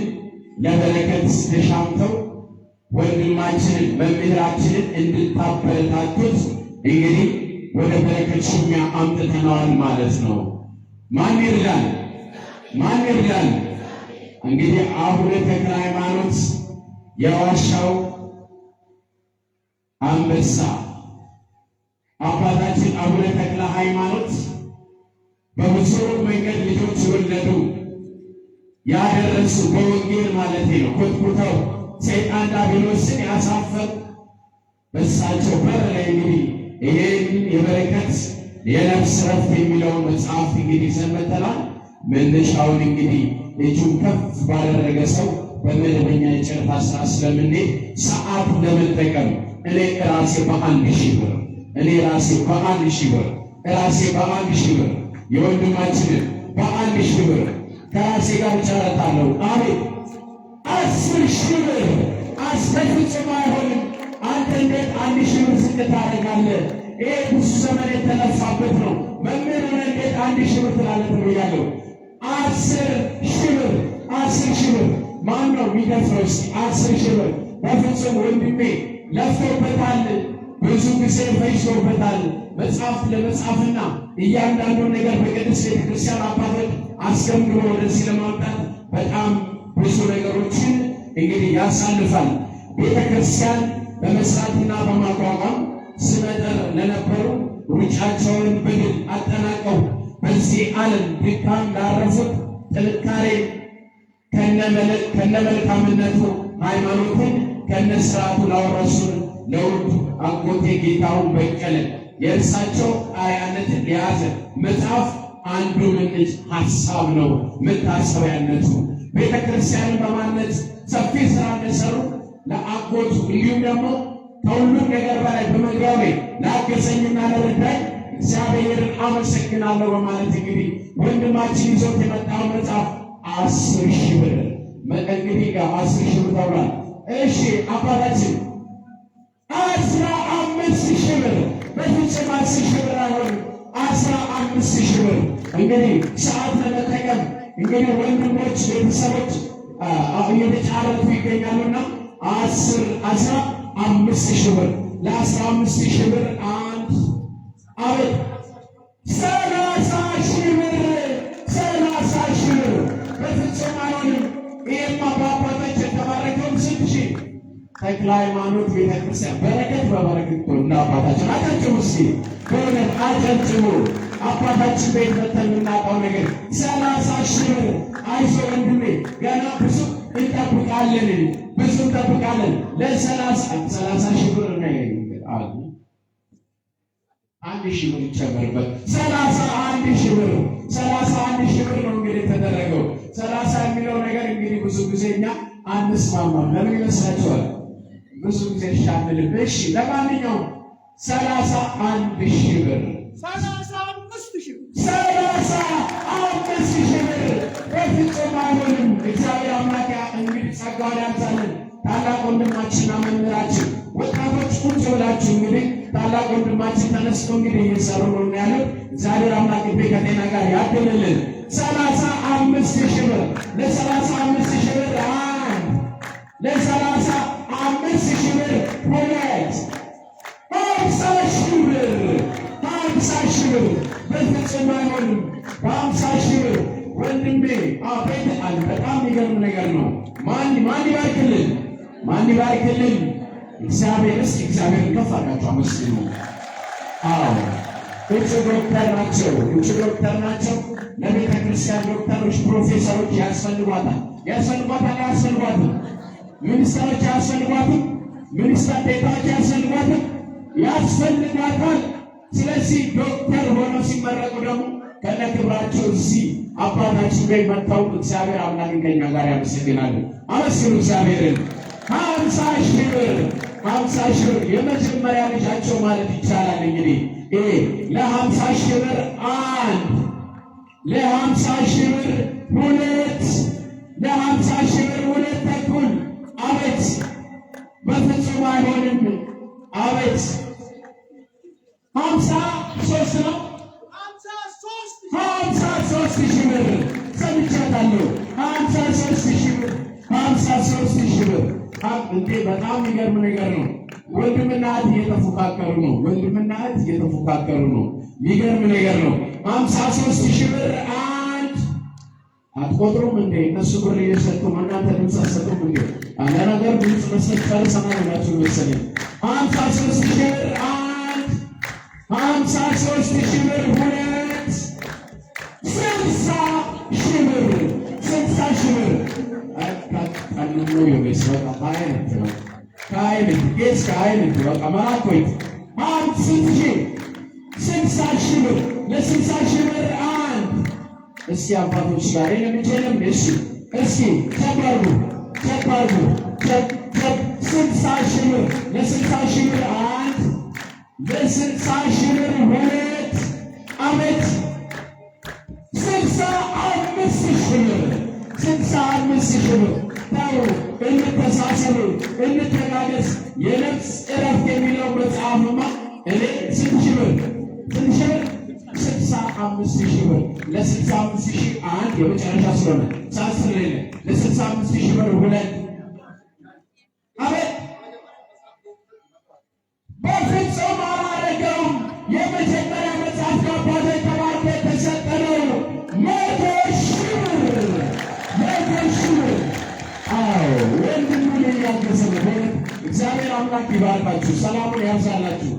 ለበረከት ተሻምተው ወንድማችንን መምህራችንን እንድታበረታቱት እንግዲህ ወደ በረከት ሽሚያ አምጥተነዋል ማለት ነው። ማን ይርዳል? ማን ይርዳል? እንግዲህ አቡነ ተክለ ሃይማኖት የዋሻው አንበሳ አባታችን አቡነ ተክለ ሃይማኖት በብዙ መንገድ ልጆች ወለዱ፣ ያደረሱ በወንጌል ማለት ነው። ኮትኩተው ሰይጣን ዲያብሎስን ያሳፈሩ በእሳቸው በር ላይ እንግዲህ ይሄን የበረከት የነፍስ ረፍት የሚለውን መጽሐፍ እንግዲህ ይዘን መጥተናል። መነሻውን እንግዲህ እጁን ከፍ ባደረገ ሰው በመደበኛ የጨረታ ስራ ስለምንሄድ ሰዓት ለመጠቀም እኔ ራሴ በ1000 ብር የወንድማችንን በ1000 ብር ከራሴ ጋር ጨረታለሁ። አቤት 10,000 ብር አስፈጽሞ አይሆንም። አንተ እንዴት 1,000 ብር ዝቅ ታደርጋለህ? ይሄ ብዙ ዘመን የተለፋበት ነው። መምህር ሆነህ እንዴት 1,000 ብር ትላለህ ብያለሁ። 10,000 ብር ማን ነው የሚደፍረው? እስኪ 10,000 ብር በፍጹም ወንድሜ ለፍቶበታል፣ ብዙ ጊዜ ፈጅቶበታል። መጽሐፍ ለመጻፍና እያንዳንዱ ነገር በቅድስት ቤተክርስቲያን አባቶች አስገምግሞ ወደዚህ ለማምጣት በጣም ብዙ ነገሮችን እንግዲህ ያሳልፋል። ቤተክርስቲያን በመስራትና በማቋቋም ስመጥር ለነበሩ ሩጫቸውን በድል አጠናቀው በዚህ ዓለም ድካም ላረፉት ጥንካሬ ከነመልካምነቱ ሃይማኖትን ከነስርዓቱ ላወረሱን ለውድ አጎቴ ጌታውን በቀለ የእርሳቸው አርአያነትን የያዘ መጽሐፍ አንዱ ምንጭ ሐሳብ ነው። መታሰቢያነቱ ቤተ ክርስቲያንን በማነጽ ሰፊ ስራ እንደሰሩ ለአጎቱ እንዲሁም ደግሞ ከሁሉም ነገር በላይ በመግቢያው ላይ ላገዘኝና ለረዳኝ እግዚአብሔርን አመሰግናለሁ በማለት እንግዲህ ወንድማችን ይዞት የመጣው መጽሐፍ 10,000 ብር እንግዲህ 10,000 ብር ተብሏል። እሺ አባታችን 15,000 ብር በፍጹም 10,000 ብር አይሆንም። 15,000 ብር እንግዲህ ሰዓት ለመጠቀም እንግዲህ ወንድሞች ቤተሰቦች እየተጫረቱ ይገኛሉና 15,000 ብር ለ15,000 ብር አንድ አቤት 30,000 ብር 30,000 ብር በፍጹም አይሆንም። ይሄማ በአባቶች የተባረከውን 6,000 ተክለ ሃይማኖት ቤተክርስቲያን በረከት በበረከት እና አባታችን አጨብጭቡ እስኪ በእውነት አጨብጭቡ። አባታችን ቤት መተን የምናውቀው ነገር 30,000 ብር። አይዞህ ወንድሜ ገና ብዙ እንጠብቃለን። ለ30,000 ብር ነው አሉ 1,000 ብር ይጨመርበት 31,000 ብር 31,000 ብር ነው እንግዲህ የተደረገው። 30 የሚለው ነገር እንግዲህ ብዙ ጊዜ እኛ አንስማማም። ለምን ይመስላችኋል? ብዙ ጊዜ ሻምልም። እሺ ለማንኛውም 31,000 ብር 35,000 ብር በፍጹም አይሆንም። እግዚአብሔር አምላክ እንግዲህ ጸጋውን ያብዛልን። ታላቅ ወንድማችንና መምህራችን ወጣቶች ቁጭ ብላችሁ እንግዲህ ታላቅ ወንድማችን ተነስቶ እንግዲህ እየሰሩ ነው ያሉት። እግዚአብሔር አምላክ ከጤና ጋር ያድልልን። 35,000 ብር ለ35,000 ብር አንድ ለ35,000 ብር ሁለት 50,000 ብር 50,000 ብር በፍጹም አይሆንም። በ50,000 ብር ወንድሜ አቤት አለ። በጣም የሚገርም ነገር ነው። ማን ይባርክልን? እግዚአብሔር። እስኪ እግዚአብሔር ከፍ አድርጋችሁ አመስግኑ። አዎ እጩ ዶክተር ናቸው። ለቤተ ክርስቲያን ዶክተሮች፣ ፕሮፌሰሮች ያስፈልጓታል። ሚኒስትሮች ያስፈልጓታል። ሚኒስትር ዴኤታዎች ያስፈልጓታል። ስለዚህ ዶክተር ሆነው ሲመረቁ ደግሞ ከነክብራቸው እዚህ አባታችን ላይ መጥተው እግዚአብሔር አምላክ ከኛ ጋር ያመሰግናሉ። አመስግኑ እግዚአብሔርን። 50,000 ብር የመጀመሪያ ልጃቸው ማለት ይቻላል። እንግዲህ ይሄ ለ50,000 ብር አንድ ለ50,000 ብር ሁለት ለ50,000 ብር ሁለት ተኩል አቤት በፍጹም አይሆንም። አቤት 53 ነው 53,000 ብር ሰምቻታለሁ። 53,000 ብር 53,000 ብር እንዴ! በጣም የሚገርም ነገር ነው። ወንድምና እህት እየተፎካከሩ ነው። የሚገርም ነገር ነው። 53,000 ብር አንድ አትቆጥሩም እንዴ? እነሱ ብር እየሰጡ እናንተ ድምፅ አትሰጡም እንዴ? አንድ ነገር ድምፅ መስጠት ሰማይ ናችሁ መሰለኝ። 53,000 ብር አንድ 53,000 ብር ሁለት 60,000 ብር 60,000 ብር ከአይነት በቃ መራኮይት ስንት ሺህ? 60,000 ብር። ለ60,000 ብር አንድ እስኪ አባቶች ጋር የለምችልም እሺ እስኪ ተባሉ 60,000 ብር። ለ60,000 ብር አንድ ለ60,000 ብር ሁለት አመት 65,000 ብር 65,000 ብር። ታው እንተሳሰብ እንተጋገዝ። የነፍስ ዕረፍት የሚለው መጽሐፍማ እኔ ስንት ሺህ ብር 65,000 ብር። ለ65,000 አንድ የመጨረሻ ስለሆነ ሳስር የለ ለ65,000 ብር ሁለት አቤት በፍጹም አላደረገውም። የመጀመሪያ መጽሐፍ ከአባቴ ተባርኮ የተሰጠነው 100,000 ብር 100,000 ብር። አዎ ወንድሙን ያገዘ ነው። እግዚአብሔር አምላክ ይባርካችሁ፣ ሰላሙን ያብዛላችሁ።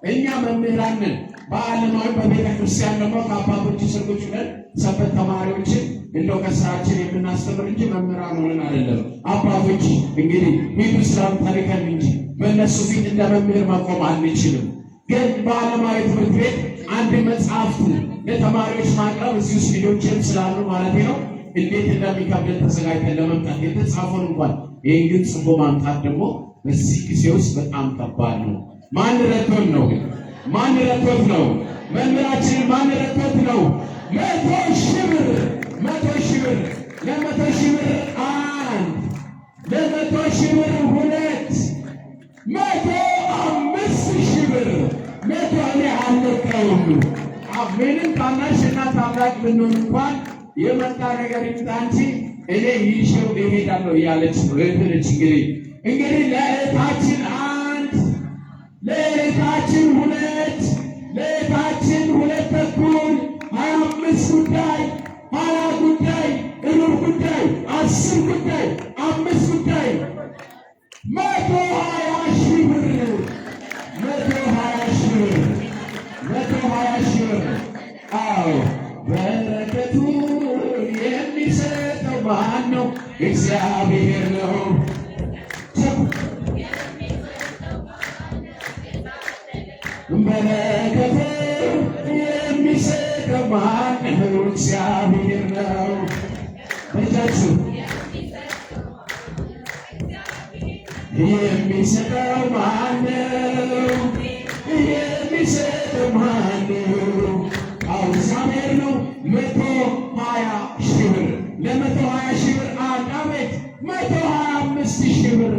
እኛ መምህራን ነን። በዓለማዊ በቤተ ክርስቲያን ደግሞ ከአባቶች ስርጎች ነን። ሰንበት ተማሪዎችን እንደው ከስራችን የምናስተምር እንጂ መምህራን ሆነን አይደለም። አባቶች እንግዲህ ሂዱ ስራም ተልከን እንጂ በእነሱ ፊት እንደ መምህር መቆም አንችልም። ግን በዓለማዊ ትምህርት ቤት አንድ መጽሐፍት ለተማሪዎች ማቅረብ እዚህ ውስጥ ልጆችም ስላሉ ማለት ነው እንዴት እንደሚከብድ ተዘጋጅተን ለመምጣት የተጻፈውን እንኳን ይህን ግን ጽፎ ማምጣት ደግሞ በዚህ ጊዜ ውስጥ በጣም ከባድ ነው። ማን ረድቶን ነው? ማን ረድቶት ነው? መምህራችንን ማን ረድቶት ነው? 100,000 ብር 100,000 ብር ለ100,000 ብር አንድ ለ100,000 ብር ሁለት 105,000 ብር 100 እኔ አልለቀውም። ምንም ታናሽና ታላቅ ብንሆን እንኳን የመጣ ነገር ይምጣ እንጂ እኔ ይዤው እሄዳለሁ እያለች ነው እህትነች። እንግዲህ ለእህታችን አንድ ለእህታችን ሁለት ለእህታችን ሁለት ተኩል 25 ጉዳይ 20 ጉዳይ ሩብ ጉዳይ 10 ጉዳይ 5 ጉዳይ 120,000 ብር 120,000 ብር 120,000 ብር። አዎ በረከቱን የሚሰጠው ማን ነው? እግዚአብሔር ነው። በረከቱን የሚሰጠው ማን ነው? እግዚአብሔር ነው። እጃችሁ የሚሰጠው ማን ነው? የሚሰጠው ማን ነው? አዎ እግዚአብሔር ነው። 120,000 ብር ለ120,000 ብር አንድ አመት 125,000 ብር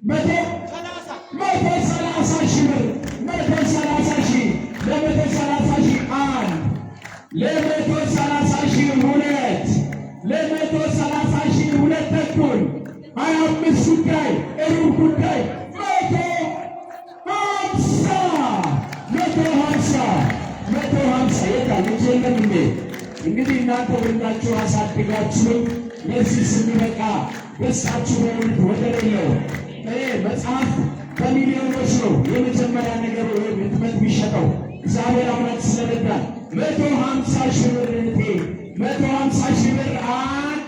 130,000 ብር 130,000 ለ130,000 አንድ ለ130,000 ሁለት ለ130,000 ሁለት ተኩል 25 ጉዳይ ሩብ ጉዳይ 150 የታለች የለም እንዴ? እንግዲህ እናንተ ወልዳችሁ አሳድጋችሁ ለዚህ ስንበቃ ደስታችሁ በእውነት ወደር የለውም። መጽሐፍ በሚሊዮኖች ነው የመጀመሪያ ነገር ወይም ህትመት የሚሸጠው። እግዚአብሔር አምላክ ስለረዳን 150,000 ብር እህቴ 150,000 ብር አንድ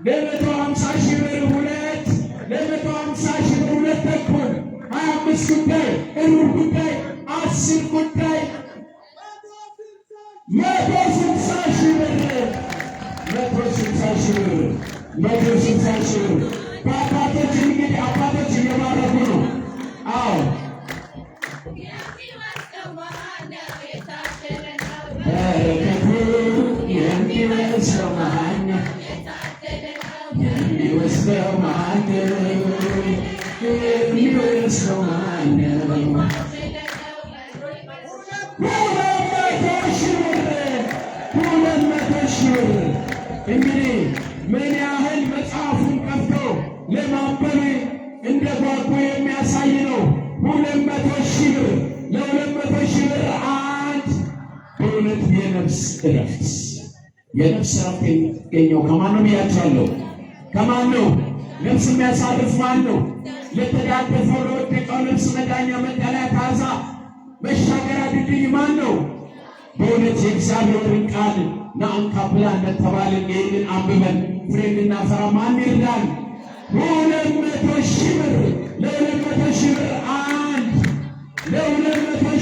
ለ150,000 ብር ሁለት ለ150,000 ብር ሁለት ተኩል 25 ጉዳይ ሩብ ጉዳይ 10 ጉዳይ 160,000 ብር 160,000 ብር 160,000 ብር። በአባቶች እንግዲህ አባቶች እየባረኩ ነው። አዎ በረከቱ የሚወስደው ማን ነው? የሚወስደው ማን ነው? የሚወስደው ማን ነው? 200,000 ብር እንግዲህ ምን ያህል መጽሐፉን ከፍቶ ለማንበብ እንደ ጓጉ የሚያሳይ ነው። 200,000 ብር ለ200,000 ብር አንድ በእውነት የነፍስ እረፍት የነፍስ እረፍት የሚገኘው ከማን ነው ብያቸዋለሁ። ከማን ነው? ነፍስ የሚያሳርፍ ማን ነው? ለተዳደፈው ለወደቀው ነፍስ መዳኛ መጠለያ ታዛ መሻገሪያ ድልድይ ማን ነው? በእውነት የእግዚአብሔርን ቃል ናንካ ብላ እንደተባልን ይህንን አንብበን ፍሬ እንድናፈራ ማን ይርዳል? 200,000 ብር ለ200,000 ብር አንድ ለ200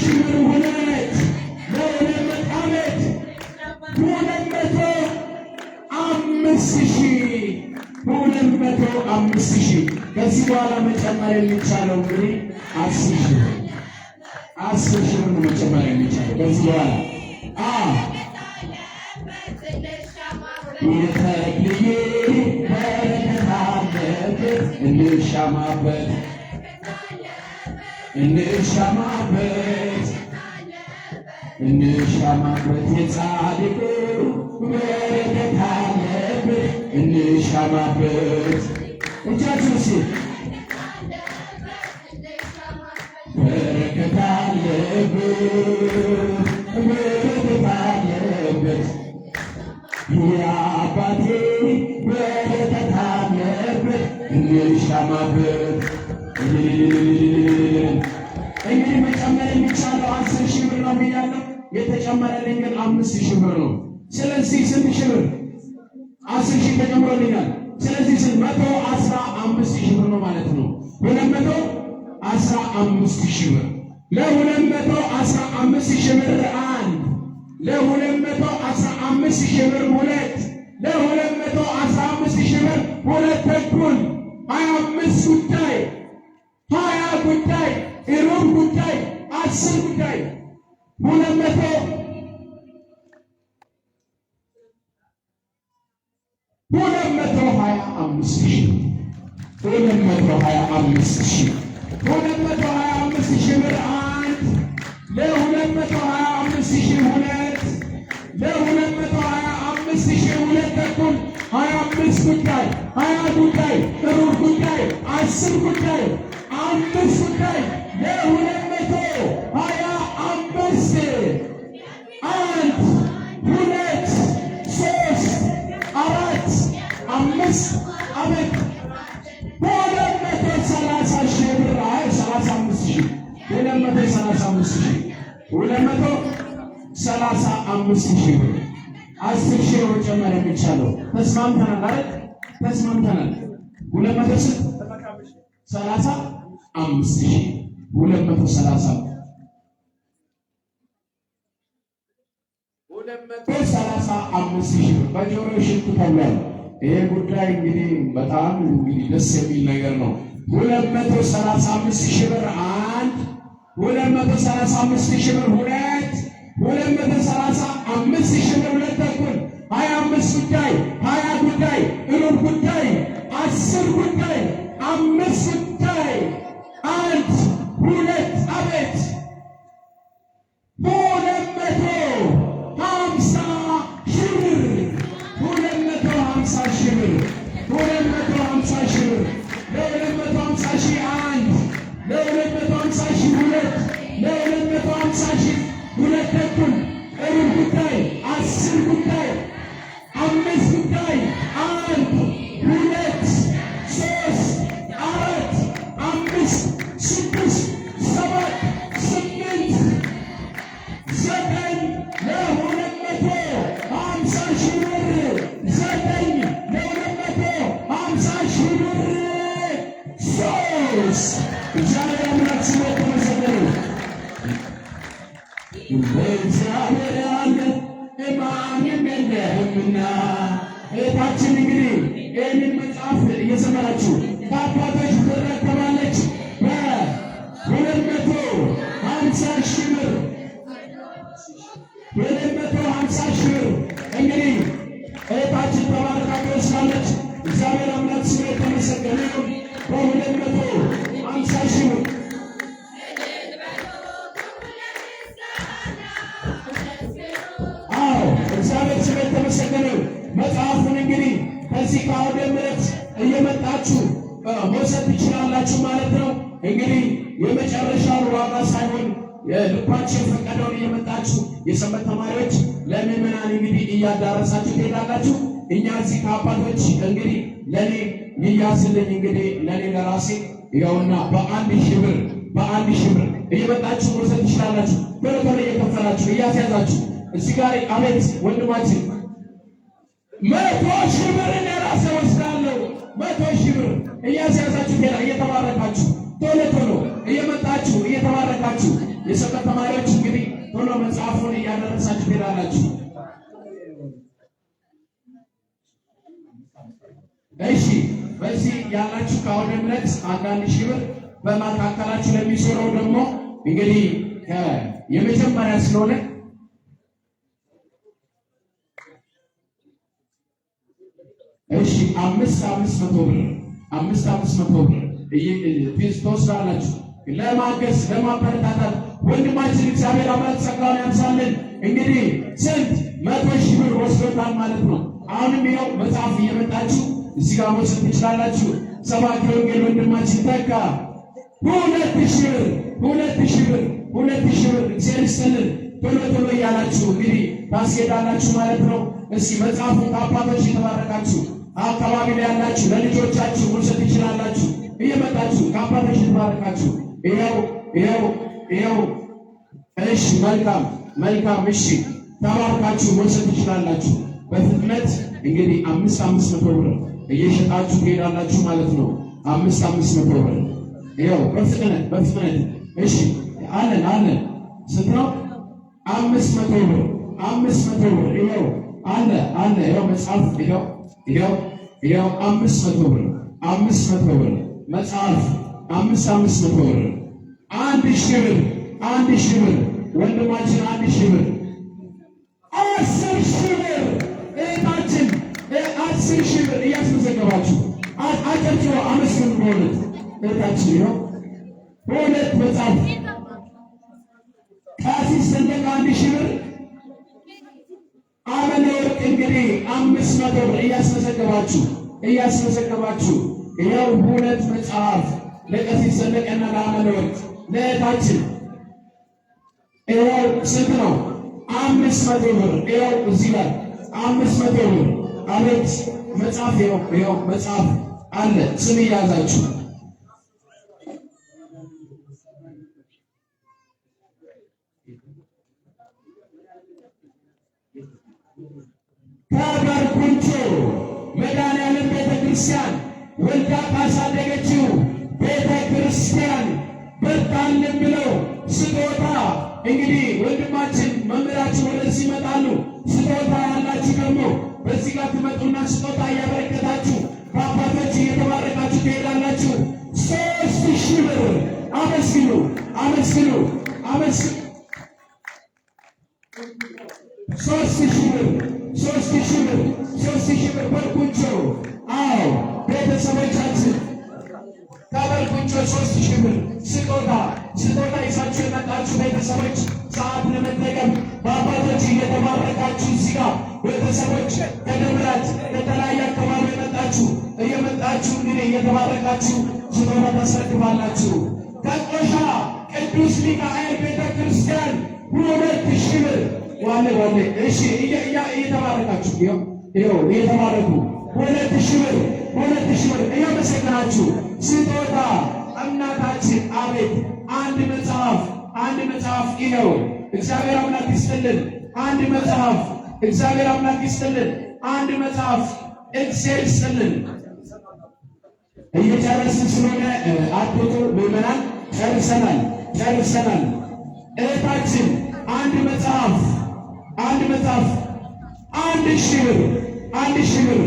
ሺህ ብር ሁለት ለ200 ዓመት 205,000 ከዚህ በኋላ መጨመር የሚቻለው እንግዲህ 10,000 ብር ነው መጨመር የሚቻለው ከዚህ በኋላ የተክልዬ በረከት አለበት እንሻማበት የጻድቁ በረከት አለበት እንሻማበት እጃችሁ ሲ በረከት አለበት የአባቴ በረከት አለበት እንሻማበት። እንግዲህ መጨመር የሚቻለው 10,000 ብር ነው ብያለሁ። የተጨመረልኝ ግን 5,000 ብር ነው። ስለዚህ ስንት ሺህ ብር? 10,000 ተጨምሮልኛል። ስለዚህ 115,000 ብር ነው ማለት ነው። 215,000 ብር ለ215,000 ብር አንድ ለ215,000 ብር ሁለት ለ215,000 ብር ሁለት ተኩል 25 ጉዳይ 20 ጉዳይ ሩብ ጉዳይ 10 ጉዳይ 225,000 ብር አንድ ለ225,000 ሁለት ለ225,000 ሁለት ተኩል 25 ጉዳይ 20 ጉዳይ ሩብ ጉዳይ 10 ጉዳይ 5 ጉዳይ ለ225 አንድ ሁለት ሶስት አራት አምስት ዓመት 230,000 ብር 35,000 235,000 235,000 ብር 10,000 ብር ጨመረ የሚቻለው ተስማምተናል አይደል? ተስማምተናል። 235,000 235,000 ብር በጆሮ ሽንቱ ተብሏል። ይሄ ጉዳይ እንግዲህ በጣም ደስ የሚል ነገር ነው። 235,000 ብር አንድ 235,000 ብር ሁለት 235,000 ብር ሁለት ተኩል 25 ጉዳይ 20 ጉዳይ ሩብ ጉዳይ 10 ጉዳይ 5 ጉዳይ አንድ ሁለት ዓመት 250,000 ብር 250,000 ብር 250,000 ብር ለ250,000 አንድ ለ250,000 ሁለት ለ250,000 ሁለት ተኩል ሩብ ጉዳይ 10 ጉዳይ 5 ጉዳይ አንድ ሁለት ሶስት አራት 5 6 7 8 9 ለ250,000 ብር 9 ለ250,000 ብር 3 እግዚአብሔር አምላክ ስሙ የተመሰገነ በእግዚአብሔር ያለ ማንም የለምና። እህታችን እንግዲህ ይህንን መጽሐፍ እየሰማችሁ ከአባቶች ትረከባለች በ250,000 ብር 250,000 ብር እንግዲህ እህታችን ተባረካ ትወስዳለች። እግዚአብሔር አምላክ ስሙ የተመሰገነ ይሁን። በ250,000 ብር እግዚአብሔር ስሙ የተመሰገነ ይሁን። መጽሐፉን እንግዲህ ከዚህ ከአውደ ምሕረት እየመጣችሁ መውሰድ ትችላላችሁ ማለት ነው። እንግዲህ የመጨረሻውን ዋጋ ሳይሆን ልባችሁ የፈቀደውን እየመጣችሁ የሰንበት ተማሪዎች ለምዕመናን እንግዲህ እያዳረሳችሁ ትሄዳላችሁ። እኛ እዚህ ከአባቶች እንግዲህ ለእኔ ይያዝልኝ እንግዲህ ለእኔ ለራሴ ይኸውና በ1,000 ብር እየመጣችሁ መውሰድ ትችላላችሁ። ቶሎ ቶሎ እየከፈላችሁ እያስያዛችሁ እዚህ ጋር አቤት ወንድማችን 100,000 ብር ለራሴ ወስዳለሁ። 100,000 ብር እያስያዛችሁ እየተባረካችሁ ቶሎ ቶሎ እየመጣችሁ እየተባረካችሁ የሰንበት ተማሪዎች እንግዲህ ቶሎ መጽሐፉን እያደረሳችሁ ትሄዳላችሁ። እሺ በዚህ ያላችሁ ከአውደ ምሕረት 1,000 ብር በመካከላችሁ ለሚሰራው ደግሞ እንግዲህ የመጀመሪያ ስለሆነ እሺ 500 ብር 500 ብር ትወስዳላችሁ። ለማገዝ ለማበረታታት ወንድማችን እግዚአብሔር አምላክ ጸጋውን ያብዛልን። እንግዲህ ስንት 100,000 ብር ወስዶታል ማለት ነው። አሁንም ይኸው መጽሐፍ እየመጣችሁ እዚህ ጋር መውሰድ ትችላላችሁ። ሰባኪ ወንጌል ወንድማችን ተካ 2,000 ብር 2,000 ብር 2,000 ብር እግዚአብሔር ይስጥልን። ቶሎ ቶሎ እያላችሁ እንግዲህ ታስኬዳላችሁ ማለት ነው። እስኪ መጽሐፉን ከአባቶች የተባረካችሁ አካባቢ ላይ ያላችሁ ለልጆቻችሁ መውሰድ ትችላላችሁ። እየመጣችሁ ከአባቶች የተባረካችሁ ይኸው። እሺ መልካም እሺ፣ ተባርካችሁ መውሰድ ትችላላችሁ። በፍጥነት እንግዲህ 500 ብር እየሸጣችሁ ትሄዳላችሁ ማለት ነው። 500 ብር ይኸው በፍጥነት እሺ። አለን ስንት ነው? 500 ብር 500 ብር ይኸው አለ ይኸው መጽሐፍ ይኸው 500 ብር 500 ብር መጽሐፍ 500 ብር 1,000 ብር 1,000 ብር ወንድማችን 1,000 ብር 10,000 ብር እህታችን 10,000 ብር እያስመዘገባችሁ አጨብጭቦ አመስግኑ። በእውነት እህታችን ይኸው በእውነት መጽሐፍ ቀሲስ ሰንደቅ 1,000 ብር አመለ ወርቅ እንግዲህ 500 ብር እያስመዘገባችሁ ይኸው ሁለት መጽሐፍ ለቀሲስ ሰንደቅና ለአመለ ወርቅ ለእህታችን ይኸው ስንት ነው? 500 ብር ይኸው እዚህ ላይ 500 ብር። አቤት መጽሐፍ ይኸው መጽሐፍ አለ። ስም እያዛችሁ ከበርኩንቾ መድኃኔዓለም ቤተክርስቲያን ወልዳ ካሳደገችው ቤተክርስቲያን በርታልን ብለው ስጦታ እንግዲህ ወንድማችን መምህራችን ወደዚህ ይመጣሉ። ስጦታ ያላችሁ ደግሞ በዚህ ጋር ትመጡና ስጦታ እያበረከታችሁ በአባቶች እየተባረካችሁ ትሄዳላችሁ። 3,000 ብር አመስግኑ 3,000 ብር በርኩንቾ። አዎ ቤተሰቦቻችን ከበርኩንቾ 3,000 ብር ስጦታ ይዛችሁ የመጣችሁ ቤተሰቦች ሰዓት ለመጠቀም በአባቶች እየተባረካችሁ እዚህ ጋር ቤተሰቦች ከደብራት ከተለያየ አካባቢ እየመጣችሁ እንግዲህ እየተባረካችሁ ስጦታ ታስረክባላችሁ። ከቆሻ ቅዱስ ሚካኤል ቤተክርስቲያን 2,000 ብር ዋለ። እሺ እየተባረካችሁ እየተባረኩ 2,000 ብር እያመሰገናችሁ ስጦታ እናታችን አቤት አንድ መጽሐፍ ይኸው እግዚአብሔር አምላክ ይስጥልን። አንድ መጽሐፍ እግዚአብሔር አምላክ ይስጥልን። አንድ መጽሐፍ እግዚአብሔር ይስጥልን። እየጨረስን ስለሆነ አትወጡ ምዕመናን፣ ጨርሰናል። እህታችን አንድ መጽሐፍ 1,000 ብር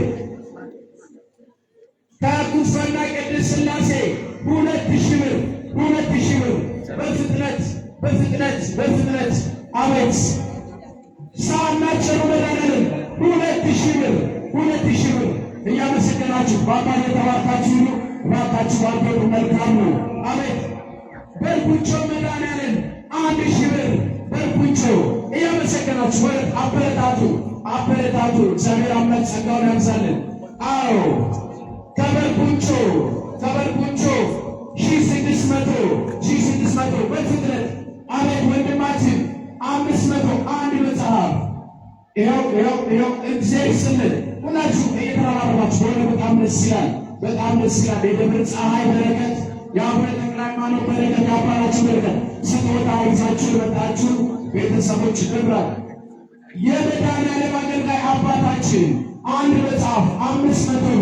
ከጉፈና ቅድስት ሥላሴ 2,000 ብር በፍጥነት አቤት ሳናቸሩ መድኃኔዓለም 2,000 ብር እያመሰገናችሁ በአባል የተባርካችሁ ሁሉ እባካችሁ ባልበሩ መልካም ነው። አቤት በርኩንቾ መድኃኔዓለም 1,000 ብር በርኩንቾ እያመሰገናችሁ ወረት አበረታቱ። እግዚአብሔር አምላክ ጸጋውን ያብዛልን። አዎ ከበርኩንቾ 1,600 በፍጥነት አቤት ወንድማችን 500 አንድ መጽሐፍ ይኸው እግዚአብሔር ይስጥልን። ሁላችሁ እየተረባረባችሁ በሆነ በጣም ደስ ይላል። የደብረ ፀሐይ በረከት የአቡነ ተክለ ሃይማኖት በረከት የአባታችሁ በረከት ስጦታ ይዛችሁ የመጣችሁ ቤተሰቦች ደብራት የመድኃኔዓለም አገልጋይ አባታችን አንድ መጽሐፍ 500 ብር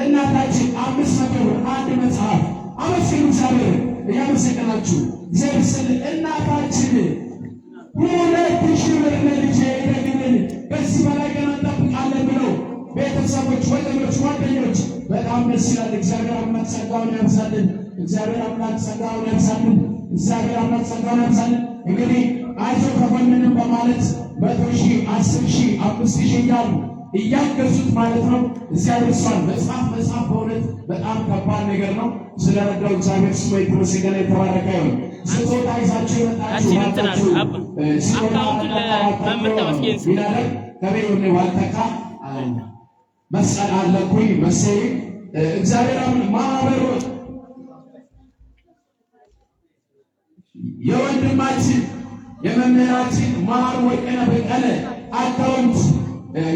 እናታችን 500 ብር አንድ መጽሐፍ አመስግኑ እግዚአብሔር። እያመሰገናችሁ እግዚአብሔር ይስጥልን። እናታችን 2000 ብር ለልጄ ደግልን በዚህ በላይ ገና እንጠብቃለን ብለው ቤተሰቦች፣ ወገኖች፣ ጓደኞች በጣም ደስ ይላል። እግዚአብሔር አምላክ ጸጋውን ያብዛልን። እግዚአብሔር አምላክ ጸጋውን ያብዛልን። እግዚአብሔር አምላክ ጸጋውን ያብዛልን። እንግዲህ አይዞህ ከጎንንም በማለት 100,000 10,000 5,000 እያሉ እያገዙት ማለት ነው። እግዚአብሔር እሷን መጽሐፍ በእውነት በጣም ከባድ ነገር ነው። ስለረዳው እግዚአብሔር ስሙ የተመሰገነ የተባረከ ይሁን። ስጦታ ይዛችሁ የመጣችሁ ከቤሆነ ዋልተካ መስቀል አለኩኝ መሰይ እግዚአብሔር ማህበሩ የወንድማችን የመምህራችን ማር ወርቅነህ በቀለ አካውንት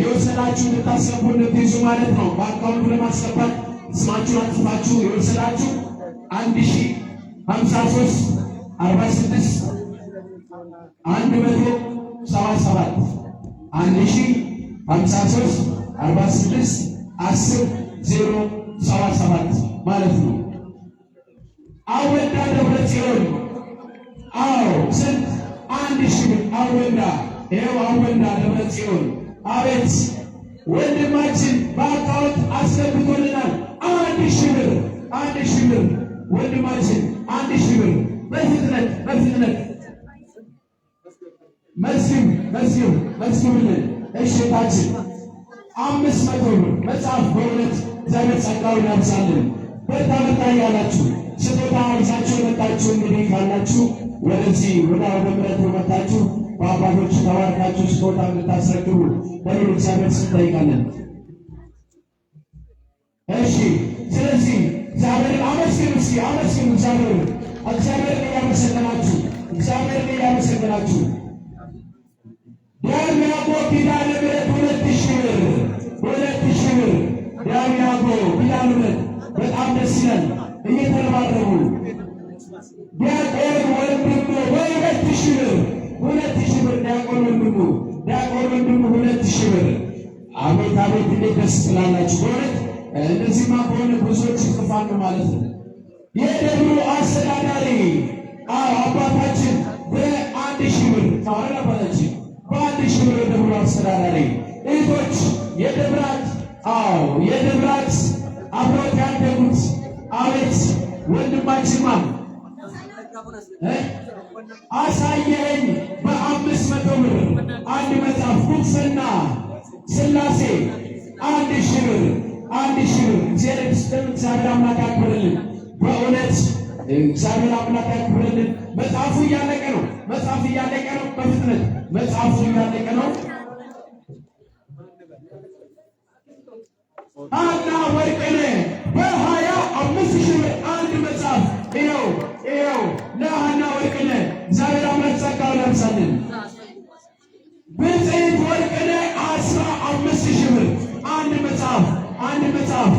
የወሰዳችሁ እንድታስገቡ እንድትይዙ ማለት ነው። በአካውንቱ ለማስገባት ስማችሁን አጥፋችሁ የወሰዳችሁ 1053 46 177 1053 46 10 077 ማለት ነው። አወዳ ደብረ ጽዮን ስንት 1,000 ብር አወዳ። ይኸው አወዳ ደብረ ጽዮን አቤት ወንድማችን በአካውንት አስገብቶልናል። 1,000 ብር 1,000 ብር ወንድማችን 1,000 ብር በፍጥነት መስጊብልን እሽታችን 500 ብር መጽሐፍ በእውነት እግዚአብሔር ጸጋውን ያብዛልን። በርታ እያላችሁ ስጦታ ይዛችሁ መጣችሁ። እንግዲህ ካላችሁ ወደዚህ ወደ አውደ ምሕረት መጣችሁ በአባቶች ተባርካችሁ ስጦታ እንድታስረክቡ በሌሉ እግዚአብሔር ስም እንጠይቃለን። እሺ፣ ስለዚህ እግዚአብሔርን አመስግኑ። እስኪ አመስግኑ እግዚአብሔርን እያመሰገናችሁ ዳሚያጎ ኪዳነ ምሕረት 2,000 ብር ዳሚያጎ ኪዳነ ምሕረት በጣም ደስ ይላል። እየተረባረቡ ዲያቆን ወንድሙ 2,000 ብር ዲያቆን ወንድሙ 2,000 ብር። አቤት እንዴት ደስ ትላላችሁ በእውነት። እንደዚህማ ከሆነ ብዙዎች ይጽፋሉ ማለት ነው። የደብሩ አስተዳዳሪ አባታችን በ1,000 ብር ታወራ አባታችን በ1,000 ብር የደብሩ አስተዳዳሪ እህቶች የደብራት አብሮት ያደጉት አቤት ወንድማችን አሳየኝ በ500 ብር አንድ መጽሐፍ ጉብስና ሥላሴ 1,000 ብር እግዚአብሔር አምላክ ያክብርልን። በእውነት እግዚአብሔር አምላክ ያክብርልን። መጽሐፉ እያለቀ ነው። በፍጥነት መጽሐፉ እያለቀ ነው። አና ወርቅነህ በ25,000 ብር አንድ መጽሐፍ ይኸው ለሃና ወርቅነህ እግዚአብሔር አምላክ ጸጋውን ያብዛልን። ብፅዕት ወርቅነህ 15,000 ብር አንድ መጽሐፍ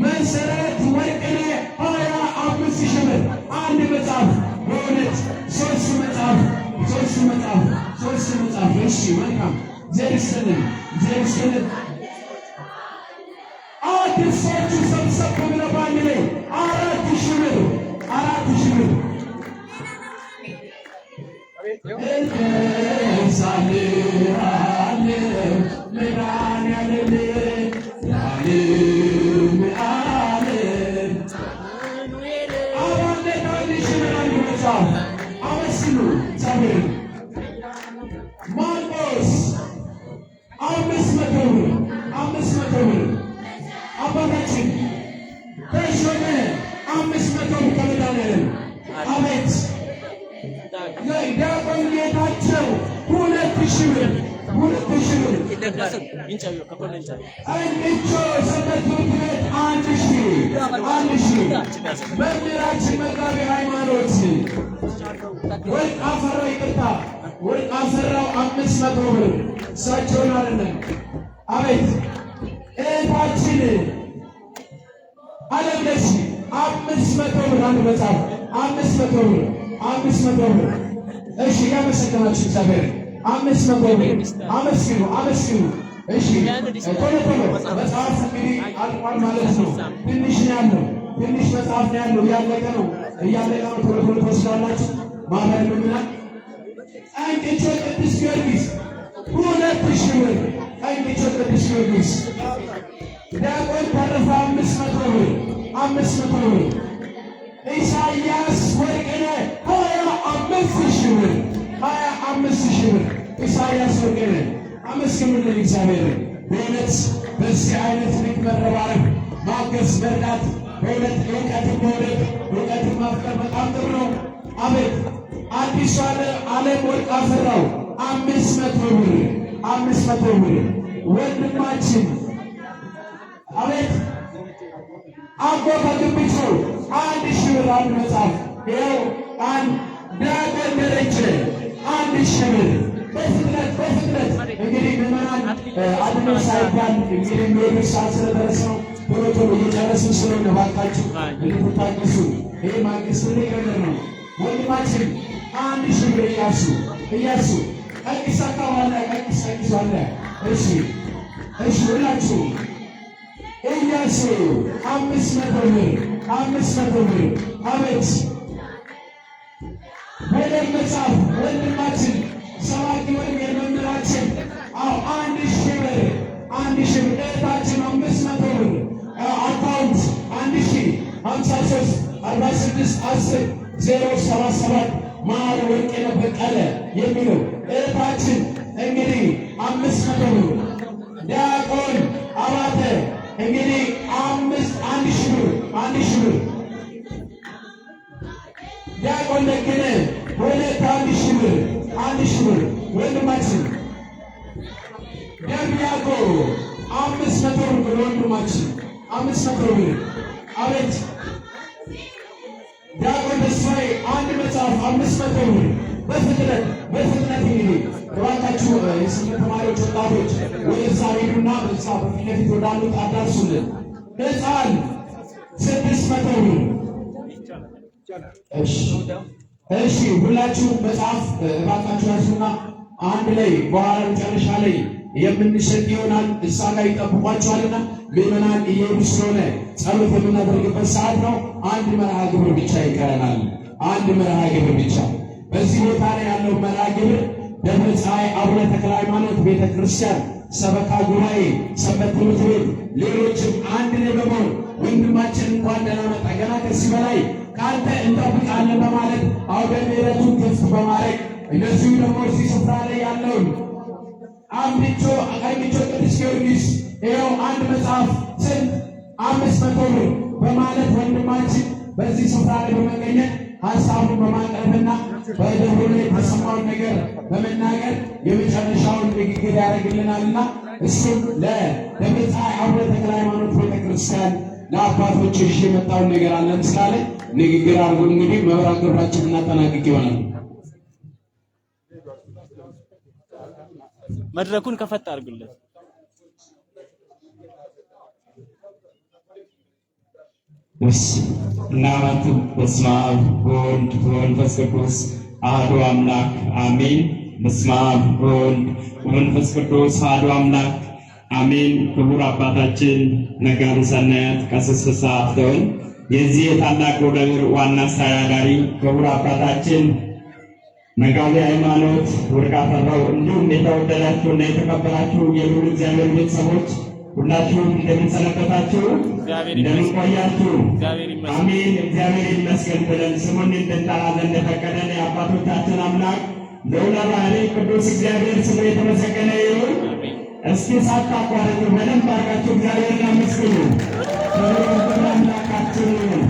መሰረት ወርቅነህ 25,000 ብር አንድ መጽሐፍ። በእውነት ሶስት መጽሐፍ። እሺ መልካም ዘርስተን አዲሶቹ ሰብሰብ ብለው በአንድ ላይ 4,000 ብር ማርቆስ 500 ብር አባታችን ተሾመ 500 ብር ከመድኃኒዓለም አቤት ዲያቆን ጌታቸው 2,000 ብር እንቾ ሰንበት ትምህርት ቤት 1,000 መምህራችን መጋቤ ሃይማኖት ወርቅ አፈራው 500 ብር እሳቸውን አይደለም አቤት እህታችን አለም ደስ 500 ብር አንድ መጽሐፍ 500 ብር። እሺ ያመሰግናችሁ እግዚአብሔር 500 ብር አመስግኑ። እሺ ቶሎ መጽሐፍ እንግዲህ አልቋል ማለት ነው። ትንሽ መጽሐፍ ነው ያለው ያለቀ ነው። እያለቀ ነው። ቶሎ ቶሎ ትወስዳላችሁ። ማህበር ምናምን አንቂቾ ቅዱስ ጊዮርጊስ 2000 ብር። አንቂቾ ቅዱስ ጊዮርጊስ ዲያቆን ተረፈ 500 ብር 500 ብር። ኢሳያስ ወርቅነህ 25,000 ብር 25,000 ብር። ኢሳያስ ወርቅነህ አመስግኑልን እግዚአብሔርን። በእውነት በዚህ አይነት ልክ መረባረብ፣ ማገዝ፣ መርዳት በእውነት እውቀትን መውደድ፣ እውቀትን ማፍቀር በጣም ጥሩ ነው። አቤት አዲሱ ዓለም ወርቅ አፈራው 500 ብር 500 ብር። ወንድማችን አቤት አቦ ከግብቹ 1,000 ብር አንድ መጽሐፍ ይኸው ዲያቆን ደረጀ 1,000 ብር። በፍጥነት እንግዲህ ምዕመናን አድኖ ሳይባል እንግዲህ የሚወዱት ሰዓት ስለደረሰ ነው። ቶሎ ቶሎ እየጨረስን ስለሆነ እባካችሁ እንድትታገሱ። ይህ ማግስት ትልቅ ነገር ነው። ወንድማችን 1,000 ብር እያሱ ቀቂስ አካባቢ ቀቂስ አለ። እሺ ሁላችሁ እያሱ 500 ብር 500 ብር። አቤት ወደ መጽሐፍ ወንድማችን ሰባኪ ወንጌል መምህራችን 1,000 ብር 1,000 ብር። እህታችን 500 ብር አካውንት 1,053461077 መሀል ወርቅነህ በቀለ የሚለው እህታችን እንግዲህ 500 ብር። ዲያቆን አባተ እንግዲህ 1,000 ብር 1,000 ብር። ዲያቆን ደግነ 1,000 ብር 1,000 ብር። ወንድማችን ደምያቆ 500 ብር ወንድማችን 500 ብር። አቤት ዲያቆን ተስፋዬ አንድ መጽሐፍ 500 ብር። በፍጥነት እንግዲህ እባካችሁ የስምንት ተማሪዎች ወጣቶች ወደዛ ሄዱና በዛ በፊት ለፊት ወዳሉት አዳርሱልን። ሕፃን 600 ብር። እሺ ሁላችሁ መጽሐፍ እባካችሁ ያዙና አንድ ላይ በኋላ መጨረሻ ላይ የምንሸጥ ይሆናል። እሳ ጋር ይጠብቋቸዋልና ምዕመናን እየሄዱ ስለሆነ ጸሎት የምናደርግበት ሰዓት ነው። አንድ መርሃ ግብር ብቻ ይቀረናል። አንድ መርሃ ግብር ብቻ። በዚህ ቦታ ላይ ያለው መርሃ ግብር ደብረ ፀሐይ አቡነ ተክለ ሃይማኖት ቤተ ክርስቲያን ሰበካ ጉባኤ፣ ሰንበት ትምህርት ቤት፣ ሌሎችም አንድ ላይ በመሆን ወንድማችን እንኳን ደህና መጣ፣ ገና ከዚህ በላይ ከአንተ እንጠብቃለን በማለት አውደ ምሕረቱን ክፍት በማድረግ እነዚሁ ደግሞ እዚህ ስፍራ ላይ ያለውን አምቢቾ ቅዱስ ጊዮርጊስ ይኸው አንድ መጽሐፍ ስንት 500 ብር በማለት ወንድማችን በዚህ ስፍራ ላይ በመገኘት ሀሳቡን በማቅረብና በደብሩ ላይ የተሰማውን ነገር በመናገር የመጨረሻውን ንግግር ያደርግልናልና እሱም ለደብረ ፀሐይ አቡነ ተክለ ሃይማኖት ቤተክርስቲያን ለአባቶች ይዤ የመጣውን ነገር አለን ስላለ ንግግር አድርጎ እንግዲህ መርሃ ግብራችንን እናጠናቅቅ ይሆናል። መድረኩን ከፈት አድርጉለት። እናቱ በስመ አብ ወወልድ ወመንፈስ ቅዱስ አሐዱ አምላክ አሜን። በስመ አብ ወወልድ ወመንፈስ ቅዱስ አሐዱ አምላክ አሜን። ክቡር አባታችን መጋቤ ሰናያት ቀሲስ ፍስሐ አፍተወልድ፣ የዚህ የታላቁ ደብር ዋና አስተዳዳሪ ክቡር አባታችን መጋቤ ሃይማኖት ወርቅ አፈራው፣ እንዲሁም የተወደዳችሁና የተከበራችሁ የልዑል እግዚአብሔር ቤተሰቦች ሁላችሁም እንደምን ሰነበታችሁ? እንደምን ቆያችሁ? አሜን። እግዚአብሔር ይመስገን ብለን ስሙን እንድንጠራ ዘንድ ፈቀደን የአባቶቻችን አምላክ ልዑለ ባሕርይ ቅዱስ እግዚአብሔር ስሙ የተመሰገነ ይሁን። እስኪ ሳታቋርጡ በደንብ አድርጋችሁ እግዚአብሔርን አመስግኑ። ክብር አምላካችን ይሁን።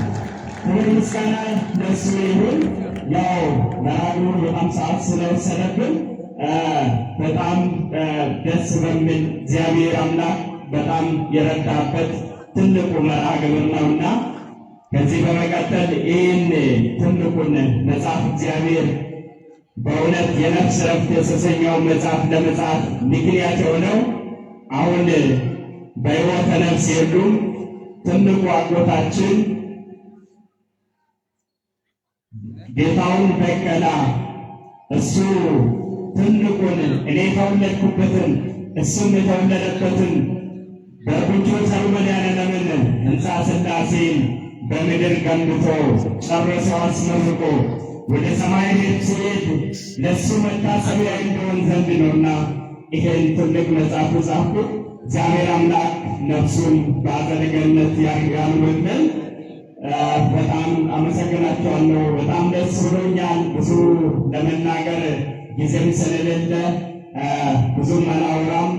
ክብር ምስጋና ለእሱ ይሁን። ያው መርሃግብሩ በጣም ሰዓት ስለወሰደብን በጣም ደስ በሚል እግዚአብሔር አምላክ በጣም የረዳበት ትልቁ መርሃ ግብር ነውና ከዚህ በመቀጠል ይህን ትልቁን መጽሐፍ እግዚአብሔር በእውነት የነፍስ ረፍት የተሰኘው መጽሐፍ ለመጽሐፍ ምክንያት የሆነው አሁን በሕይወተ ነፍስ የሉም ትልቁ አጎታችን ጌታውን በቀላ እሱ ትልቁን እኔ የተወለድኩበትን እሱም የተወለደበትን በቁንጮ ሰሩ መድኃኔዓለምን ሕንፃ ሥላሴን በምድር ገንብቶ ጨርሶ አስመርቆ ወደ ሰማይ ቤት ሲሄድ ለእሱ መታሰቢያ እንዲሆን ዘንድ ነውና ይሄን ትልቅ መጽሐፍ ጻፍኩ። እግዚአብሔር አምላክ ነፍሱን በአጸደ ገነት ያኑርልን። በጣም አመሰግናቸዋለሁ። በጣም ደስ ብሎኛል። ብዙ ለመናገር ጊዜም ስለሌለ ብዙም አላወራም።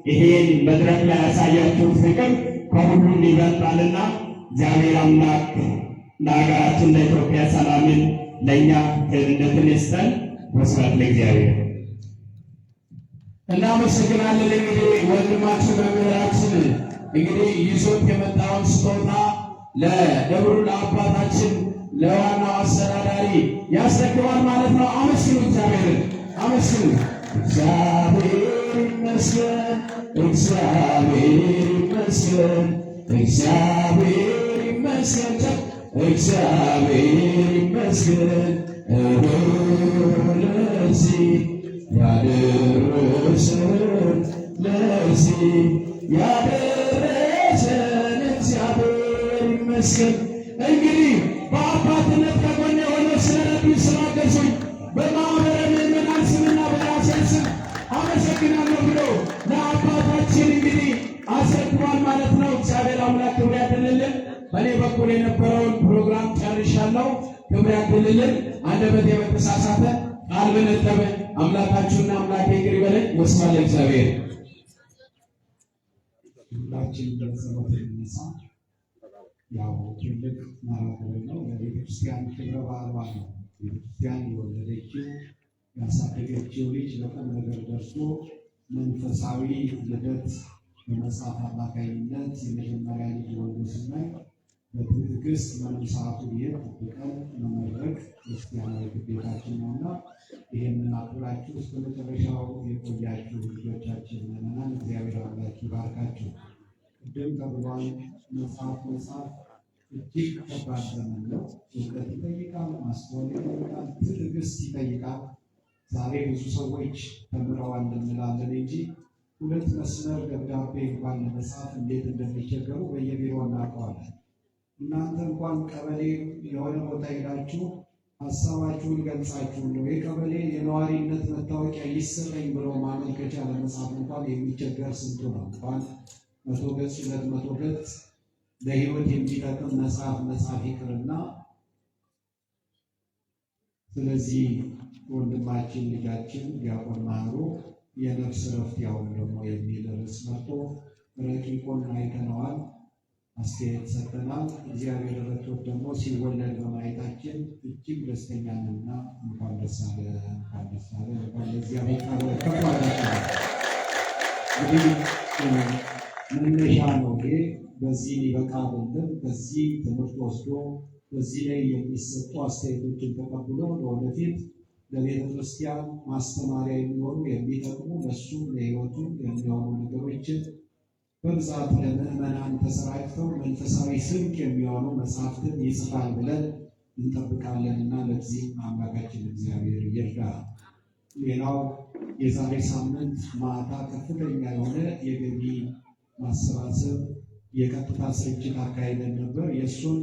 ይሄን መድረክ ላይ ያሳያችሁት ፍቅር ከሁሉም ይበልጣልና እግዚአብሔር አምላክ ለሀገራችን ለኢትዮጵያ ሰላምን ለእኛ ጤንነትን ይስጠን። ወስብሐት ለእግዚአብሔር። እናመሰግናለን። እንግዲህ ወንድማችን መምህራችን እንግዲህ ይዞት የመጣውን ስጦታ ለደብሩ ለአባታችን ለዋናው አስተዳዳሪ ያስረክባል ማለት ነው። አመስግኑ፣ እግዚአብሔርን አመስግኑ። እግዚአብሔር ይመስገን፣ እግዚአብሔር ይመስገን፣ እግዚአብሔር ይመስገን፣ እግዚአብሔር ይመስገን ለዚህ ያደረሰን ለዚህ ያደረሰን እግዚአብሔር ይመስገን። እንግዲህ በአባትነት ከጎኔ የሆነው ስለረዱኝ ስላገዙኝ በማኅበረ ምዕመናን ስምና በራሴ ስም አመሰግናለሁ ብሎ ለአባታችን እንግዲህ አስረክቧል ማለት ነው። እግዚአብሔር አምላክ ክብር ያድልልን። በእኔ በኩል የነበረውን ፕሮግራም ጨርሻለሁ። ክብር ያድልልን። አንደበቴ በተሳሳተ ቃል በነጠበ አምላካችሁና አምላኬ ይቅር ይበለኝ። ወስብሐት ለእግዚአብሔር። ሁላችን በጸሎት እንነሳ። ያው ትልቅ ማራቶን ነው። ለቤተክርስቲያን ክብረ በዓሏ ነው። ቤተክርስቲያን የወለደችው ያሳደገችው ልጅ ለቁም ነገር ደርሶ መንፈሳዊ ልደት በመጽሐፍ አማካኝነት የመጀመሪያ ልጅ ወልዶ ስናይ በትዕግስት መንሳቱ ይህ ጠብቀን መመረቅ ክርስቲያናዊ ግዴታችን ነውና ይህንን አክብራችሁ እስከ መጨረሻው የቆያችሁ ልጆቻችን ምዕመናን እግዚአብሔር አምላክ ይባርካችሁ። ቅድም ተብሏል። መጽሐፍ እጅግ ከባድ ዘመን ነው። እውቀት ይጠይቃል፣ ማስተዋል ይጠይቃል፣ ትዕግስት ይጠይቃል። ዛሬ ብዙ ሰዎች ተምረዋል እንላለን እንጂ ሁለት መስመር ደብዳቤ እንኳን ለመጻፍ እንዴት እንደሚቸገሩ በየቢሮ እናውቀዋለን። እናንተ እንኳን ቀበሌ የሆነ ቦታ ሄዳችሁ ሀሳባችሁን ገልጻችሁ ነው የቀበሌ የነዋሪነት መታወቂያ ይሰጠኝ ብሎ ማመልከቻ ለመጻፍ እንኳን የሚቸገር ስንቱ ነው። እንኳን 100 ገጽ 200 ገጽ ለሕይወት የሚጠቅም መጽሐፍ ይቅርና። ስለዚህ ወንድማችን ልጃችን ዲያቆን ማህሩ የነፍስ ረፍት ያውን ደግሞ የሚል ርዕስ መጥቶ ረቂቁን አይተነዋል፣ አስተያየት ሰጥተናል። እግዚአብሔር ረድቶት ደግሞ ሲወለድ በማየታችን እጅግ ደስተኛ ነንና እንኳን ደስ አለ፣ እንኳን ደስ አለ፣ እንኳን ለዚያ በቃ እንግዲህ መነሻ ነው ይሄ። በዚህ ሊበቃ አይደለም። በዚህ ትምህርት ወስዶ በዚህ ላይ የሚሰጡ አስተያየቶችን ተቀብሎ ለወደፊት ለቤተ ክርስቲያን ማስተማሪያ የሚሆኑ የሚጠቅሙ ለሱ ለሕይወቱ የሚሆኑ ነገሮችን በብዛት ለምዕመናን ተሰራጭተው መንፈሳዊ ስንቅ የሚሆኑ መጽሐፍትን ይጽፋል ብለን እንጠብቃለንና ለዚህ አምላካችን እግዚአብሔር ይርዳ። ሌላው የዛሬ ሳምንት ማታ ከፍተኛ የሆነ የገቢ ማሰባሰብ የቀጥታ ስርጭት አካሄደን ነበር። የእሱን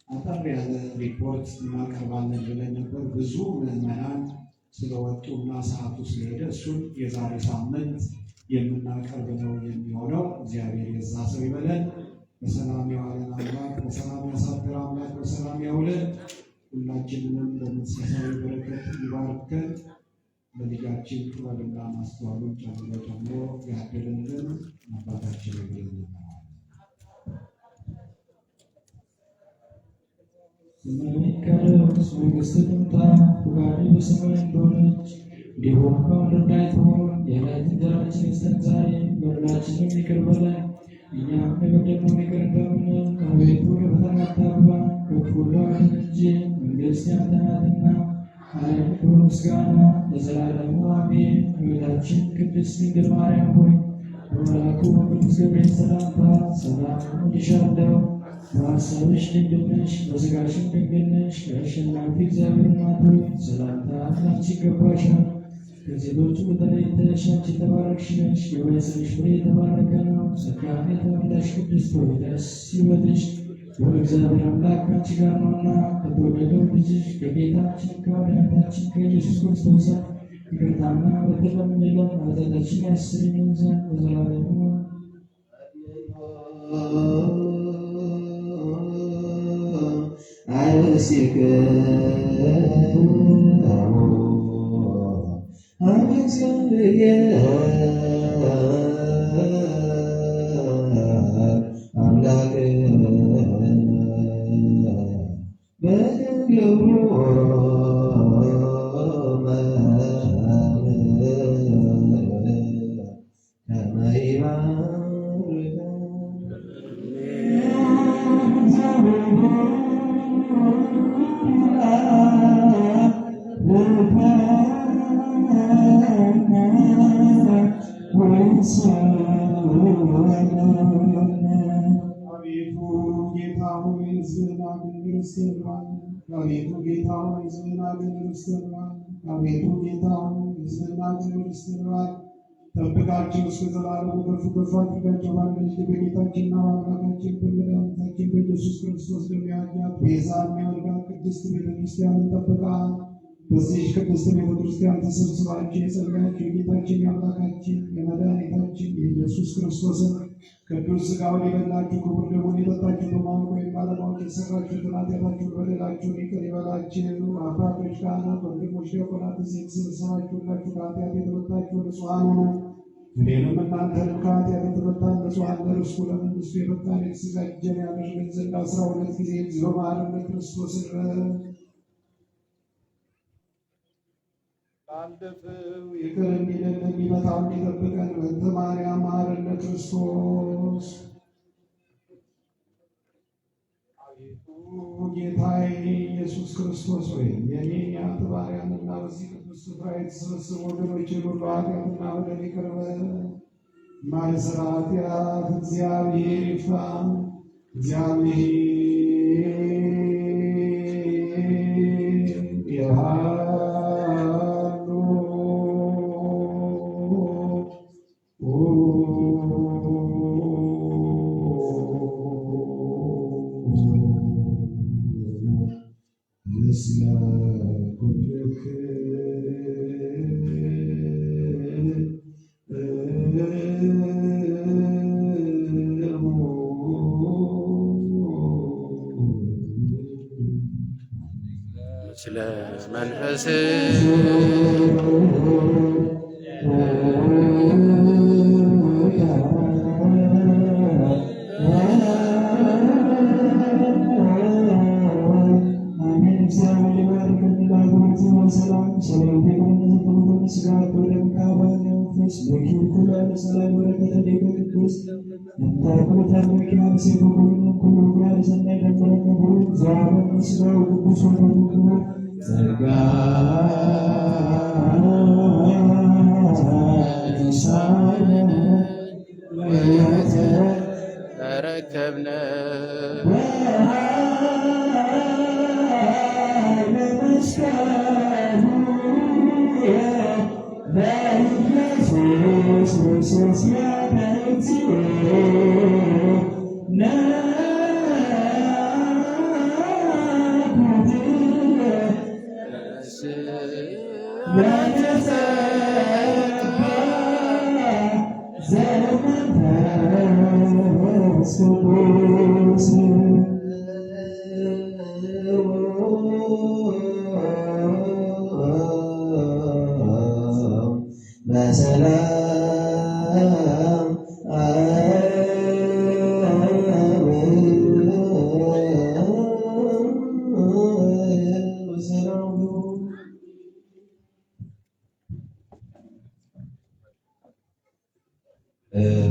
አጠር ያለ ሪፖርት እናቀርባለን ብለን ነበር። ብዙ ምዕመናን ስለወጡና ሰዓቱ ስለሄደ እሱን የዛሬ ሳምንት የምናቀርብ ነው የሚሆነው። እግዚአብሔር የዛ ሰው ይበለን። በሰላም ያዋለን አምላክ በሰላም ያሳድር አምላክ በሰላም ያውለን። ሁላችንንም በመንፈሳዊ በረከት ይባርከን። በልጃችን ጥበብና ማስተዋሉን ጨምሮ ያድልልን። አባታችን ይበለን። ስመለከት መንግሥትህ ትምጣ፣ ፈቃድህ በሰማይ እንደሆነች እንዲሁም በምድር ላይ ትሁን። የዕለት እንጀራችንን ስጠን ዛሬ፣ በደላችንን ይቅር በለን እኛም የበደልነውን ይቅር እንደምንል። አቤቱ ወደ ፈተና አታግባን፣ ከክፉ ሁሉ አድነን እንጂ መንግሥት ያንተ ናትና፣ ኃይል፣ ክብር፣ ምስጋና ለዘላለሙ አሜን። እመቤታችን ቅድስት ድንግል ማርያም ሆይ በመልአኩ በቅዱስ ገብርኤል ሰላምታ ሰላም እልሻለሁ። በሐሳብሽ ድንግል ነሽ፣ በሥጋሽም ድንግል ነሽ። የአሸናፊ እግዚአብሔር እናት ሆይ ሰላምታ ላንቺ ይገባሻል። ከሴቶች ሁሉ ተለይተሽ አንቺ የተባረክሽ ነሽ፣ የማኅፀንሽ ፍሬ የተባረከ ነው። ጸጋን የተመላሽ ቅድስት ሆይ ደስ ይበልሽ፣ እግዚአብሔር አምላክ ከአንቺ ጋር ነውና ከተወደደው ልጅሽ ከጌታችን ከመድኃኒታችን ከኢየሱስ ክርስቶስ ይቅርታና ምሕረት ለምኝልን ኃጢአታችንን ያስተሰርይልን ዘንድ ለዘላለሙ አቤቱ ጌታ ሆይ ሕዝብህን ርስትህን አቤቱ ጌታ ሆይ ሕዝብህን ርስትህን ጠብቃቸው እስከ ዘላለሙ ከፍ ከፍ አድርጋቸው። በአንድ ልጅ በጌታችንና በአምላካችን በመድኃኒታችን በኢየሱስ ክርስቶስ ደም ያድናት ቤዛ የሚያደርጋት ቅድስት ቤተክርስቲያንን ጠብቃት። በዚህ ቅድስት ቤተክርስቲያን ተሰብስባችሁ የጸለያችሁ የጌታችን የአምላካችን የመድኃኒታችን የኢየሱስ ክርስቶስን ቅዱስ ሥጋውን የበላችሁ ክቡር ደሙን የጠጣችሁ በማወቅ ወይም ባለማወቅ የሰራችሁትን ኃጢአታችሁን በደላችሁን ይቅር ይበላችሁ። አባቶች፣ ካህናት፣ ወንድሞች፣ ዲያቆናት እዚህ የተሰበሰባችሁላችሁ ከኃጢአት የተፈታችሁ ንጹሐን ሁኑ። እኔንም እናንተንም ከኃጢአት የተፈታን ንጹሐን ለርስቱ ለመንግሥቱ የበቃን የተዘጋጀን ያደርገን ዘንድ 12 ጊዜ እግዚኦ መሐረነ ክርስቶስ ባለፈው ይቅር እንዲለን የሚመጣው እንዲጠብቀን በእንተ ማርያም መሐረነ ክርስቶስ። አቤቱ ጌታዬ ኢየሱስ ክርስቶስ ሆይ የኔን የአንተ ባሪያንና በዚህ ቅዱስ ስፍራ የተሰበሰቡ ወገኖችን ሁሉ ኃጢአትና በደል ይቅር በል። የማይሠራ ኃጢአት እግዚአብሔር ይፍታ። እግዚአብሔር ስለ መንፈስ ተረከብነ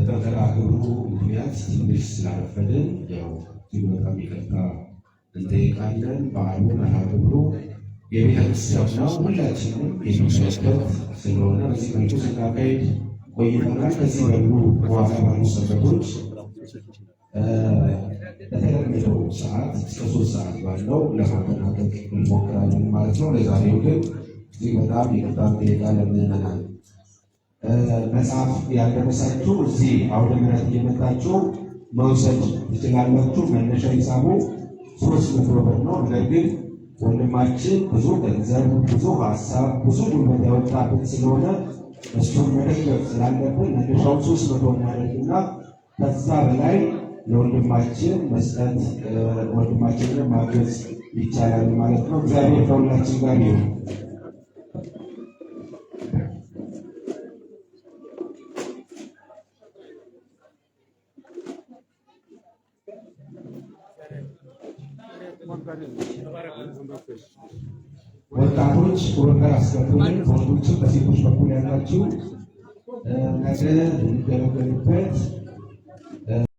በተራግብሩ ምክንያት ትንሽ ስላረፈድን ያው እጅግ በጣም ይቅርታ እንጠይቃለን። በዓሉ መርሃ ግብሩ የቤተክርስቲያን ነው፣ ሁላችንም የሚመለከት ስለሆነ በዚህ መልኩ ስናካሄድ ቆይተናል። ከዚህ በሉ በኋላ ባሉ ሰበቶች በተለመደው ሰዓት እስከ 3 ሰዓት ባለው ለማጠናቀቅ እንሞክራለን ማለት ነው። ለዛሬው ግን እጅግ በጣም ይቅርታ እንጠይቃለን ምዕመናን። መጽሐፍ ያልደረሳችሁ እዚህ አውደ ምሕረት እየመጣችሁ መውሰድ ትችላላችሁ። መነሻ ሂሳቡ 300 ብር ነው። ነገር ግን ወንድማችን ብዙ ገንዘብ፣ ብዙ ሀሳብ፣ ብዙ ጉልበት ያወጣበት ስለሆነ እሱን መደገፍ ስላለብን መነሻውን 300 እናደርግና ከዛ በላይ ለወንድማችን መስጠት ወንድማችንን ማገዝ ይቻላል ማለት ነው። እግዚአብሔር ከሁላችን ጋር ይሁን። ወጣቶች ወንበር አስገቡልን። ወንዶችም በሴቶች በኩል ያላችሁ ነገ እንገለገልበት